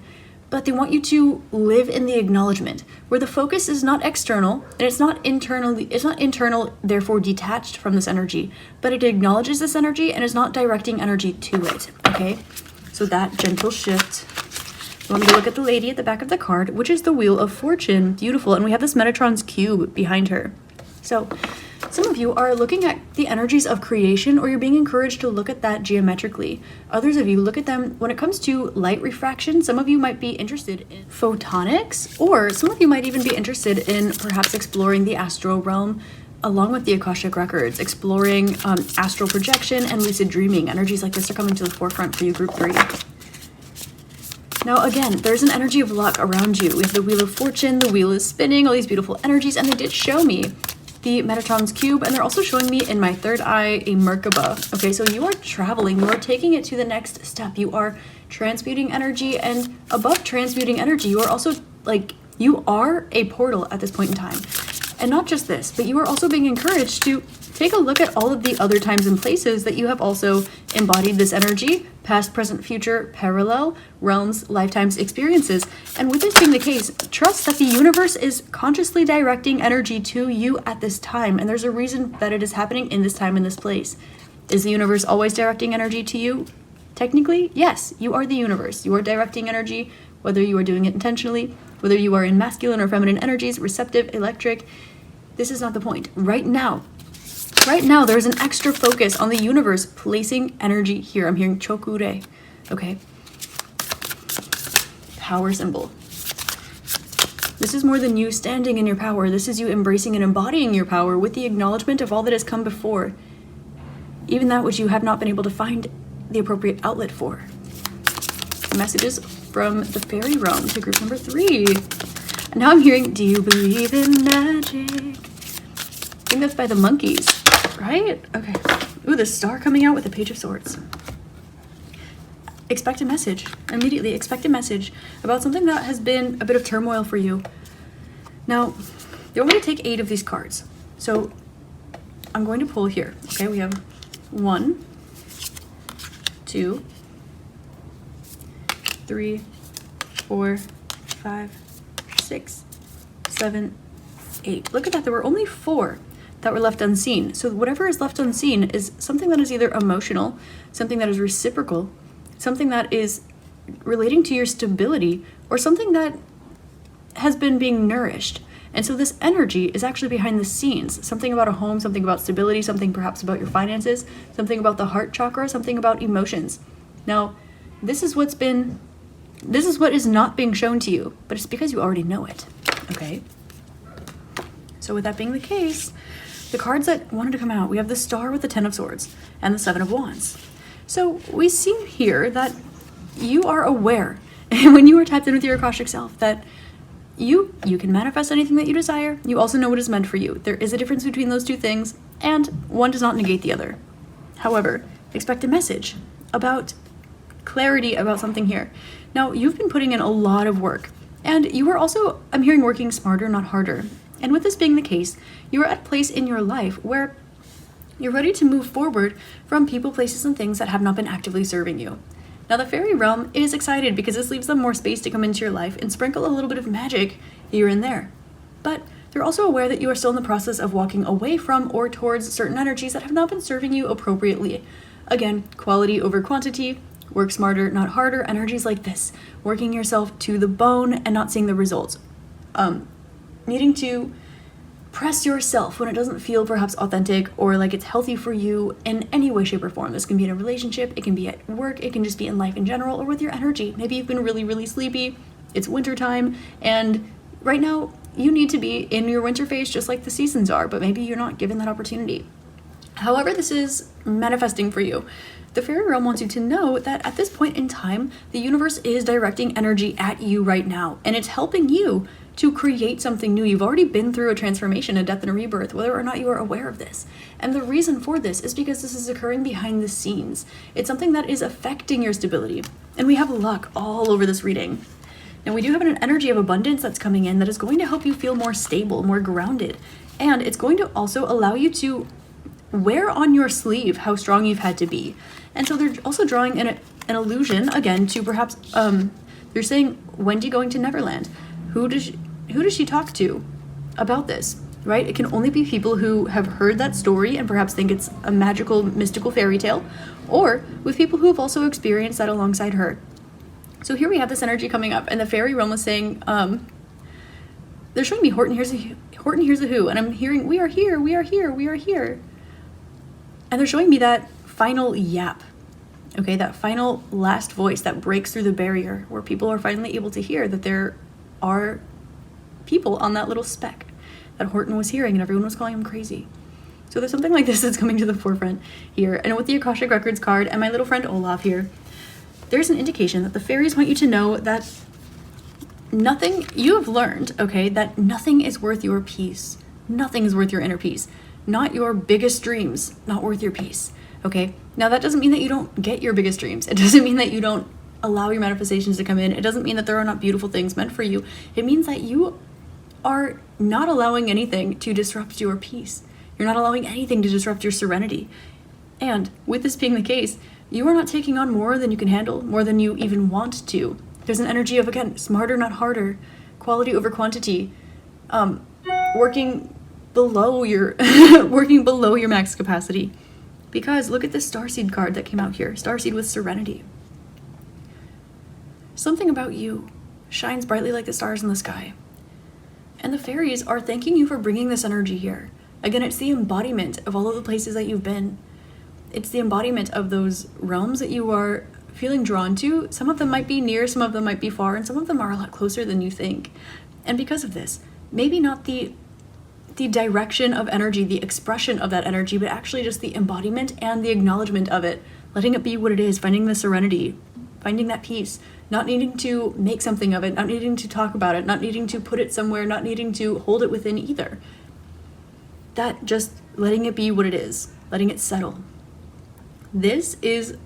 but they want you to live in the acknowledgement. where the focus is not external and it's not internal, therefore detached from this energy, but it acknowledges this energy and is not directing energy to it, okay? So that gentle shift. You want me to look at the lady at the back of the card, which is the Wheel of Fortune. Beautiful. And we have this Metatron's cube behind her. So some of you are looking at the energies of creation, or you're being encouraged to look at that geometrically. Others of you look at them when it comes to light refraction. Some of you might be interested in photonics, or some of you might even be interested in perhaps exploring the astral realm along with the Akashic records, exploring astral projection and lucid dreaming. Energies like this are coming to the forefront for you, group 3. Now again, there's an energy of luck around you. We have the Wheel of Fortune, the wheel is spinning, all these beautiful energies, and they did show me the Metatron's cube, and they're also showing me in my third eye a Merkaba. Okay, so you are traveling, you are taking it to the next step, you are transmuting energy, and above transmuting energy, you are also, like, you are a portal at this point in time. And not just this, but you are also being encouraged to take a look at all of the other times and places that you have also embodied this energy, past, present, future, parallel, realms, lifetimes, experiences. And with this being the case, trust that the universe is consciously directing energy to you at this time. And there's a reason that it is happening in this time, in this place. Is the universe always directing energy to you? Technically, yes, you are the universe. You are directing energy, whether you are doing it intentionally, whether you are in masculine or feminine energies, receptive, electric. This is not the point. Right now, there's an extra focus on the universe placing energy here. I'm hearing chokure, okay? Power symbol. This is more than you standing in your power. This is you embracing and embodying your power with the acknowledgement of all that has come before, even that which you have not been able to find the appropriate outlet for. Messages from the Faerie Realm to group number 3. And now I'm hearing, do you believe in magic? I think that's by the Monkeys, right? Okay. Ooh, the star coming out with the Page of Swords. Expect a message. Immediately expect a message about something that has been a bit of turmoil for you. Now, they want me to take 8 of these cards. So I'm going to pull here. Okay, we have 1, 2, 3, 4, 5, 6, 7, 8. Look at that. There were only 4 that were left unseen. So whatever is left unseen is something that is either emotional, something that is reciprocal, something that is relating to your stability, or something that has been being nourished. And so this energy is actually behind the scenes. Something about a home, something about stability, something perhaps about your finances, something about the heart chakra, something about emotions. Now, this is what is not being shown to you, but it's because you already know it, okay? So with that being the case, the cards that wanted to come out, we have the Star with the 10 of Swords and the 7 of Wands. So we see here that you are aware, when you are tapped in with your Akashic self, that you can manifest anything that you desire. You also know what is meant for you. There is a difference between those two things, and one does not negate the other. However, expect a message about clarity about something here. Now, you've been putting in a lot of work, and you are also, I'm hearing, working smarter, not harder. And with this being the case, you are at a place in your life where you're ready to move forward from people, places, and things that have not been actively serving you. Now, the Faerie Realm is excited because this leaves them more space to come into your life and sprinkle a little bit of magic here and there. But they're also aware that you are still in the process of walking away from or towards certain energies that have not been serving you appropriately. Again, quality over quantity, work smarter, not harder, energies like this, working yourself to the bone and not seeing the results. Needing to press yourself when it doesn't feel perhaps authentic or like it's healthy for you in any way, shape, or form. This can be in a relationship, it can be at work, it can just be in life in general, or with your energy. Maybe you've been really, really sleepy, it's winter time, and right now you need to be in your winter phase just like the seasons are, but maybe you're not given that opportunity. However this is manifesting for you, the Faerie Realm wants you to know that at this point in time, the universe is directing energy at you right now, and it's helping you to create something new. You've already been through a transformation, a death and a rebirth, whether or not you are aware of this. And the reason for this is because this is occurring behind the scenes. It's something that is affecting your stability. And we have luck all over this reading. Now we do have an energy of abundance that's coming in that is going to help you feel more stable, more grounded. And it's going to also allow you to wear on your sleeve how strong you've had to be. And so they're also drawing an allusion, again, to perhaps, they're saying, Wendy going to Neverland. who does she talk to about this, right? It can only be people who have heard that story and perhaps think it's a magical, mystical fairy tale, or with people who have also experienced that alongside her. So here we have this energy coming up, and the Faerie Realm is saying, they're showing me Horton hears a who, and I'm hearing, we are here, we are here, we are here. And they're showing me that final yap, okay, that final last voice that breaks through the barrier where people are finally able to hear that there are people on that little speck that Horton was hearing and everyone was calling him crazy. So there's something like this that's coming to the forefront here. And with the Akashic Records card and my little friend Olaf here, there's an indication that the fairies want you to know that nothing, you have learned, okay, that nothing is worth your peace. Nothing is worth your inner peace. Not your biggest dreams, not worth your peace, okay? Now that doesn't mean that you don't get your biggest dreams. It doesn't mean that you don't allow your manifestations to come in. It doesn't mean that there are not beautiful things meant for you. It means that you are not allowing anything to disrupt your peace. You're not allowing anything to disrupt your serenity. And with this being the case, you are not taking on more than you can handle, more than you even want to. There's an energy of, again, smarter, not harder, quality over quantity, working below your working below your max capacity. Because look at this Starseed card that came out here, Starseed with serenity. Something about you shines brightly like the stars in the sky. And the fairies are thanking you for bringing this energy here. Again, it's the embodiment of all of the places that you've been. It's the embodiment of those realms that you are feeling drawn to. Some of them might be near, some of them might be far, and some of them are a lot closer than you think. And because of this, maybe not the direction of energy, the expression of that energy, but actually just the embodiment and the acknowledgement of it, letting it be what it is, finding the serenity, finding that peace, not needing to make something of it, not needing to talk about it, not needing to put it somewhere, not needing to hold it within either. That just letting it be what it is, letting it settle. This is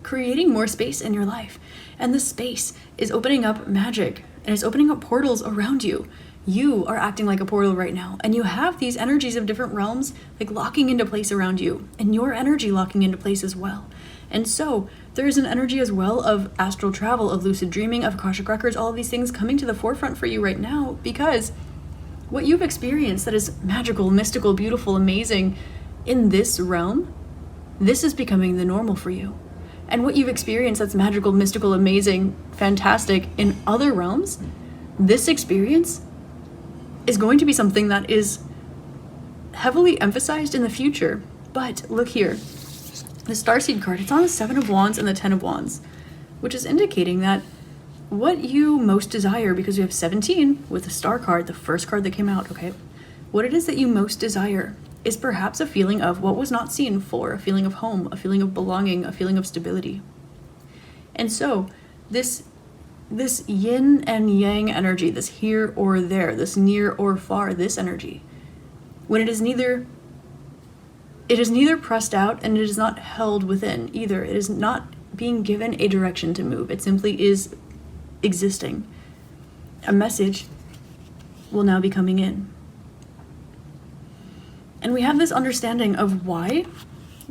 creating more space in your life, and the space is opening up magic, and it's opening up portals around you. You are acting like a portal right now, and you have these energies of different realms like locking into place around you, and your energy locking into place as well. And so there is an energy as well of astral travel, of lucid dreaming, of Akashic Records, all of these things coming to the forefront for you right now, because what you've experienced that is magical, mystical, beautiful, amazing in this realm, this is becoming the normal for you. And what you've experienced that's magical, mystical, amazing, fantastic in other realms, this experience is going to be something that is heavily emphasized in the future. But look here, the Starseed card, it's on the 7 of Wands and the 10 of Wands, which is indicating that what you most desire, because we have 17 with the Star card, the first card that came out, okay? What it is that you most desire is perhaps a feeling of what was not seen before, a feeling of home, a feeling of belonging, a feeling of stability. And so this yin and yang energy, this here or there, this near or far, this energy, when it is neither pressed out and it is not held within either. It is not being given a direction to move. It simply is existing. A message will now be coming in. And we have this understanding of why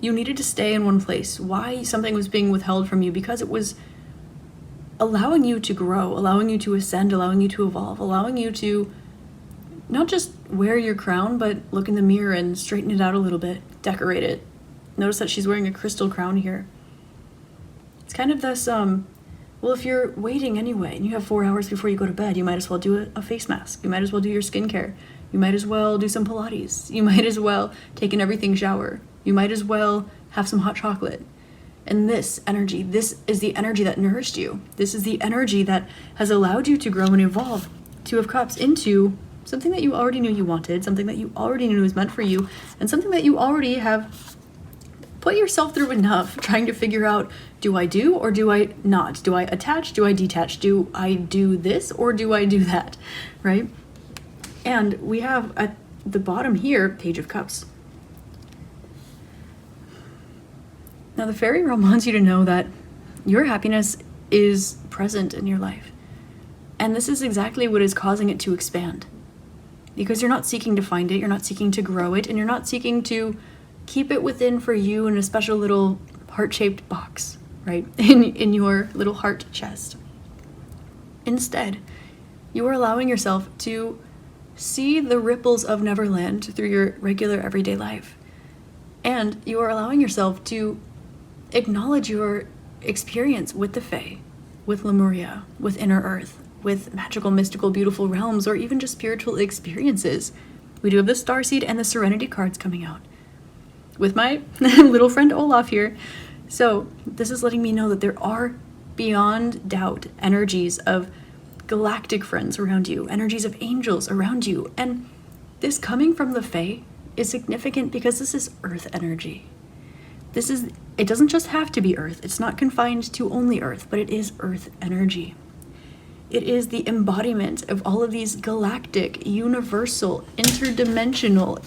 you needed to stay in one place, why something was being withheld from you, because it was allowing you to grow, allowing you to ascend, allowing you to evolve, allowing you to not just wear your crown, but look in the mirror and straighten it out a little bit, decorate it. Notice that she's wearing a crystal crown here. It's kind of this, well, if you're waiting anyway and you have 4 hours before you go to bed, you might as well do a face mask. You might as well do your skincare. You might as well do some Pilates. You might as well take an everything shower. You might as well have some hot chocolate. And this energy, this is the energy that nourished you. This is the energy that has allowed you to grow and evolve, Two of Cups, into something that you already knew you wanted, something that you already knew was meant for you, and something that you already have put yourself through enough trying to figure out, do I do or do I not? Do I attach? Do I detach? Do I do this or do I do that? Right? And we have at the bottom here, Page of Cups. Now the Faerie Realm wants you to know that your happiness is present in your life. And this is exactly what is causing it to expand. Because you're not seeking to find it, you're not seeking to grow it, and you're not seeking to keep it within for you in a special little heart-shaped box, right? In your little heart chest. Instead, You are allowing yourself to see the ripples of Neverland through your regular everyday life. And you are allowing yourself to acknowledge your experience with the Fae, with Lemuria, with Inner Earth, with magical, mystical, beautiful realms, or even just spiritual experiences. We do have the Starseed and the Serenity cards coming out with my little friend Olaf here. So this is letting me know that there are beyond doubt energies of galactic friends around you, energies of angels around you. And this coming from the Fae is significant because this is Earth energy. It doesn't just have to be Earth. It's not confined to only Earth, but it is Earth energy. It is the embodiment of all of these galactic, universal, interdimensional,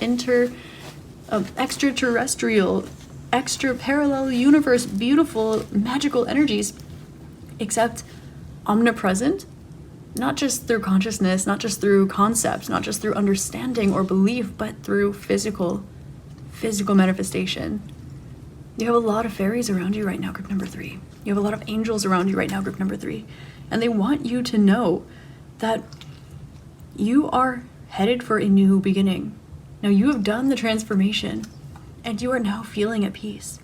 extraterrestrial, extra parallel universe, beautiful, magical energies, except omnipresent, not just through consciousness, not just through concepts, not just through understanding or belief, but through physical manifestation. You have a lot of fairies around you right now, group number 3. You have a lot of angels around you right now, group number 3. And they want you to know that you are headed for a new beginning. Now you have done the transformation and you are now feeling at peace.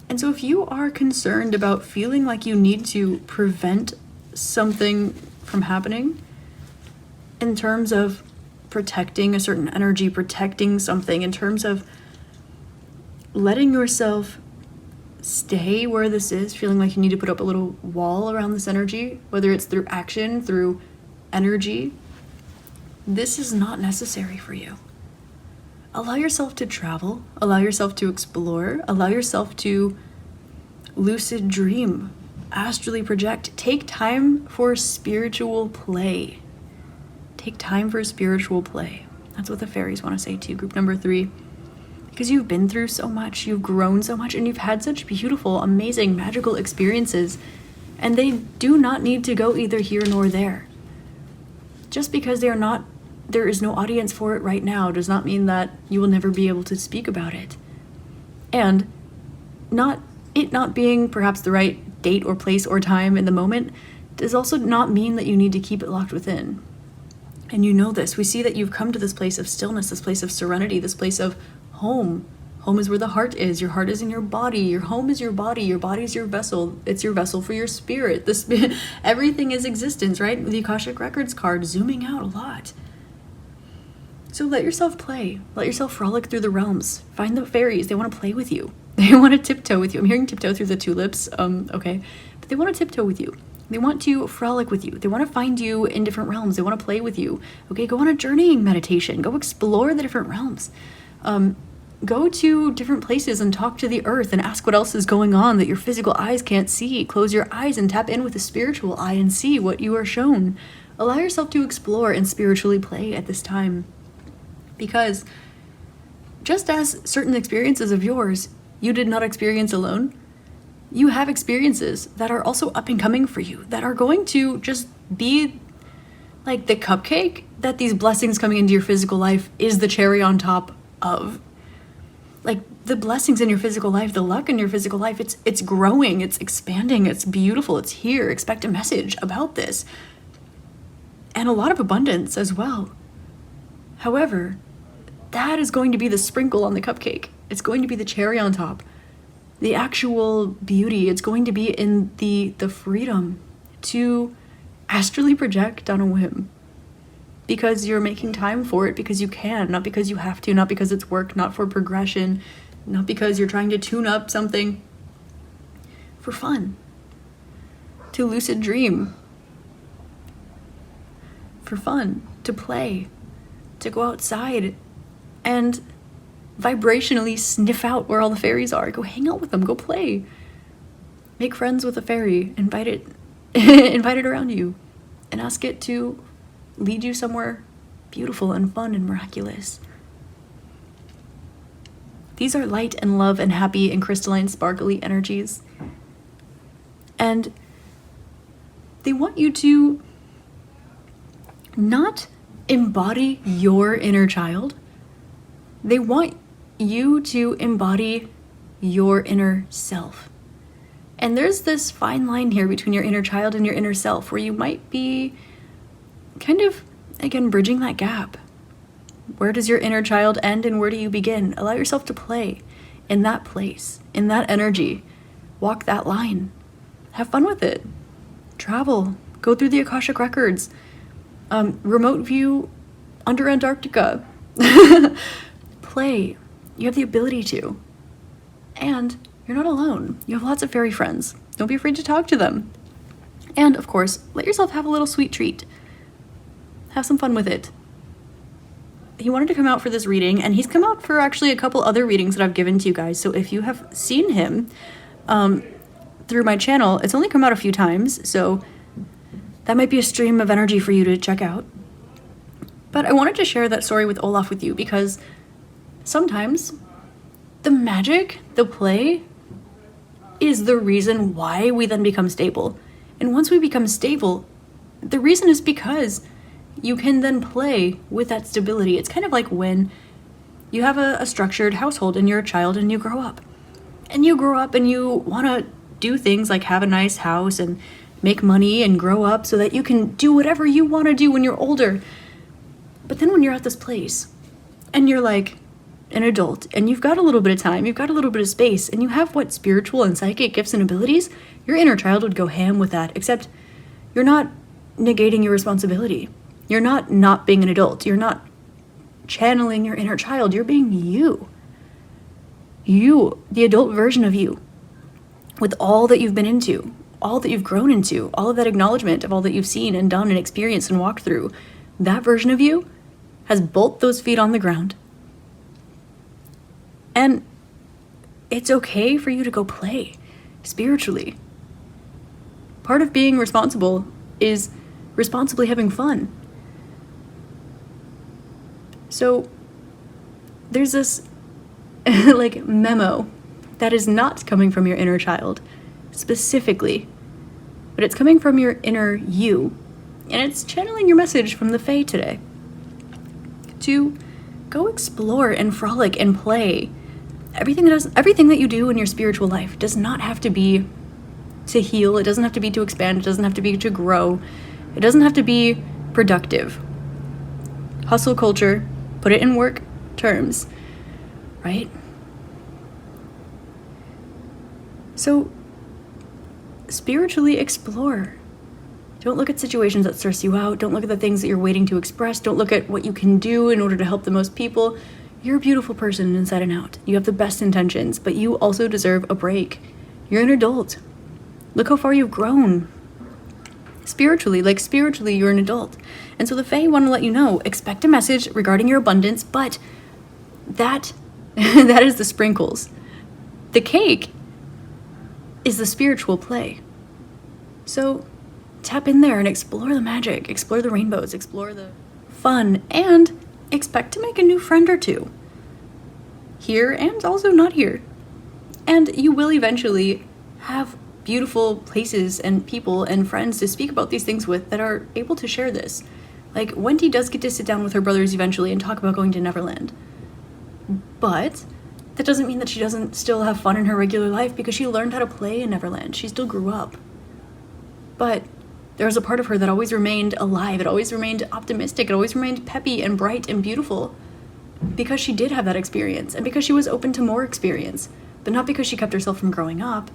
And so if you are concerned about feeling like you need to prevent something from happening in terms of protecting a certain energy, protecting something, in terms of letting yourself stay where this is, feeling like you need to put up a little wall around this energy, whether it's through action, through energy, this is not necessary for you. Allow yourself to travel, allow yourself to explore, allow yourself to lucid dream, astrally project. Take time for spiritual play. Take time for spiritual play. That's what the fairies want to say to you, group number 3. Because you've been through so much, you've grown so much, and you've had such beautiful, amazing, magical experiences, and they do not need to go either here nor there. Just because there is no audience for it right now does not mean that you will never be able to speak about it. And not being perhaps the right date or place or time in the moment does also not mean that you need to keep it locked within. And you know this. We see that you've come to this place of stillness, this place of serenity, this place of home. Home is where the heart is. Your heart is in your body. Your home is your body. Your body is your vessel. It's your vessel for your spirit. Everything is existence, right? The Akashic Records card zooming out a lot. So let yourself play. Let yourself frolic through the realms. Find the fairies. They want to play with you. They want to tiptoe with you. I'm hearing tiptoe through the tulips. Okay. But they want to tiptoe with you. They want to frolic with you. They want to find you in different realms. They want to play with you. Okay, go on a journeying meditation. Go explore the different realms. Go to different places and talk to the earth and ask what else is going on that your physical eyes can't see. Close your eyes and tap in with the spiritual eye and see what you are shown. Allow yourself to explore and spiritually play at this time. Because just as certain experiences of yours you did not experience alone, you have experiences that are also up and coming for you, that are going to just be like the cupcake that these blessings coming into your physical life is the cherry on top of. Like the blessings in your physical life, the luck in your physical life, it's growing, it's expanding, it's beautiful, it's here. Expect a message about this. And a lot of abundance as well. However, that is going to be the sprinkle on the cupcake. It's going to be the cherry on top. The actual beauty, it's going to be in the freedom to astrally project on a whim. Because you're making time for it, because you can, not because you have to, not because it's work, not for progression, not because you're trying to tune up something. For fun. To lucid dream. For fun. To play. To go outside and vibrationally sniff out where all the fairies are. Go hang out with them. Go play. Make friends with a fairy. Invite it around you. And ask it to lead you somewhere beautiful and fun and miraculous. These are light and love and happy and crystalline sparkly energies. And they want you to not embody your inner child. They want you to embody your inner self. And there's this fine line here between your inner child and your inner self where you might be kind of, again, bridging that gap. Where does your inner child end and where do you begin? Allow yourself to play in that place, in that energy. Walk that line. Have fun with it. Travel. Go through the Akashic Records. Remote view under Antarctica. Play. You have the ability to. And you're not alone. You have lots of fairy friends. Don't be afraid to talk to them. And, of course, let yourself have a little sweet treat. Have some fun with it. He wanted to come out for this reading, and he's come out for actually a couple other readings that I've given to you guys. So if you have seen him through my channel, it's only come out a few times, so that might be a stream of energy for you to check out. But I wanted to share that story with Olaf with you because sometimes the magic, the play, is the reason why we then become stable. And once we become stable, the reason is because you can then play with that stability. It's kind of like when you have a structured household and you're a child and you grow up. And you grow up and you want to do things like have a nice house and make money and grow up so that you can do whatever you want to do when you're older. But then when you're at this place and you're like an adult and you've got a little bit of time, you've got a little bit of space, and you have what spiritual and psychic gifts and abilities, your inner child would go ham with that, except you're not negating your responsibility. You're not being an adult. You're not channeling your inner child. You're being you. You, the adult version of you, with all that you've been into, all that you've grown into, all of that acknowledgement of all that you've seen and done and experienced and walked through. That version of you has both those feet on the ground. And it's okay for you to go play spiritually. Part of being responsible is responsibly having fun. So there's this like memo that is not coming from your inner child specifically, but it's coming from your inner you, and it's channeling your message from the Fae today to go explore and frolic and play. Everything that you do in your spiritual life does not have to be to heal. It doesn't have to be to expand. It doesn't have to be to grow. It doesn't have to be productive. Hustle culture, put it in work terms, right? So spiritually explore. Don't look at situations that stress you out. Don't look at the things that you're waiting to express. Don't look at what you can do in order to help the most people. You're a beautiful person inside and out. You have the best intentions, but you also deserve a break. You're an adult. Look how far you've grown. Spiritually, you're an adult. And so the Fae want to let you know, expect a message regarding your abundance, but that is the sprinkles. The cake is the spiritual play. So tap in there and explore the magic, explore the rainbows, explore the fun, and expect to make a new friend or two. Here and also not here. And you will eventually have beautiful places and people and friends to speak about these things with that are able to share this. Like, Wendy does get to sit down with her brothers eventually and talk about going to Neverland. But that doesn't mean that she doesn't still have fun in her regular life because she learned how to play in Neverland. She still grew up. But there was a part of her that always remained alive. It always remained optimistic. It always remained peppy and bright and beautiful because she did have that experience and because she was open to more experience, but not because she kept herself from growing up.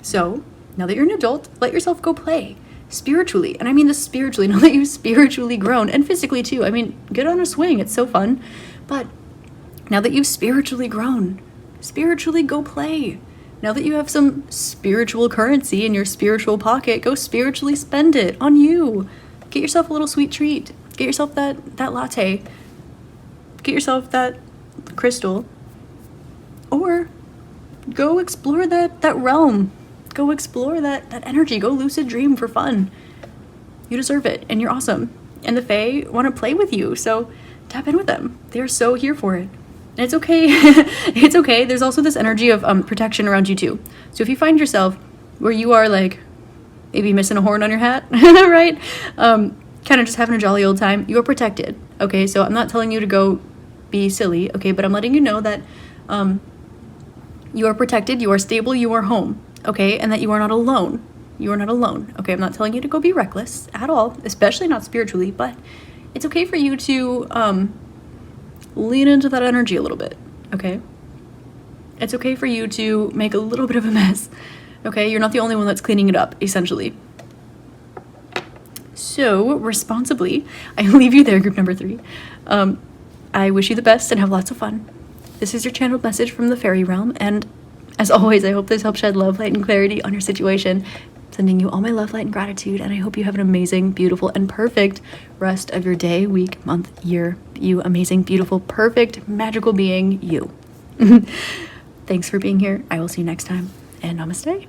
So, now that you're an adult, let yourself go play spiritually. And I mean this spiritually, now that you've spiritually grown, and physically too. I mean, get on a swing, it's so fun. But now that you've spiritually grown, spiritually go play. Now that you have some spiritual currency in your spiritual pocket, go spiritually spend it on you. Get yourself a little sweet treat. Get yourself that latte. Get yourself that crystal. Or go explore that realm. Go explore that energy. Go lucid dream for fun. You deserve it, and you're awesome. And the Fae want to play with you, so tap in with them. They're so here for it. And it's okay. It's okay. There's also this energy of protection around you too. So if you find yourself where you are like maybe missing a horn on your hat, right? Kind of just having a jolly old time, you are protected. Okay, so I'm not telling you to go be silly, okay, but I'm letting you know that you are protected, you are stable, you are home, okay, and that you are not alone. You are not alone, okay? I'm not telling you to go be reckless at all, especially not spiritually, but it's okay for you to lean into that energy a little bit, okay? It's okay for you to make a little bit of a mess, okay? You're not the only one that's cleaning it up, essentially. So, responsibly, I leave you there, group number 3. I wish you the best and have lots of fun. This is your channeled message from the Faerie Realm, and as always, I hope this helps shed love, light, and clarity on your situation. Sending you all my love, light, and gratitude, and I hope you have an amazing, beautiful, and perfect rest of your day, week, month, year. You amazing, beautiful, perfect, magical being, you. Thanks for being here. I will see you next time, and namaste.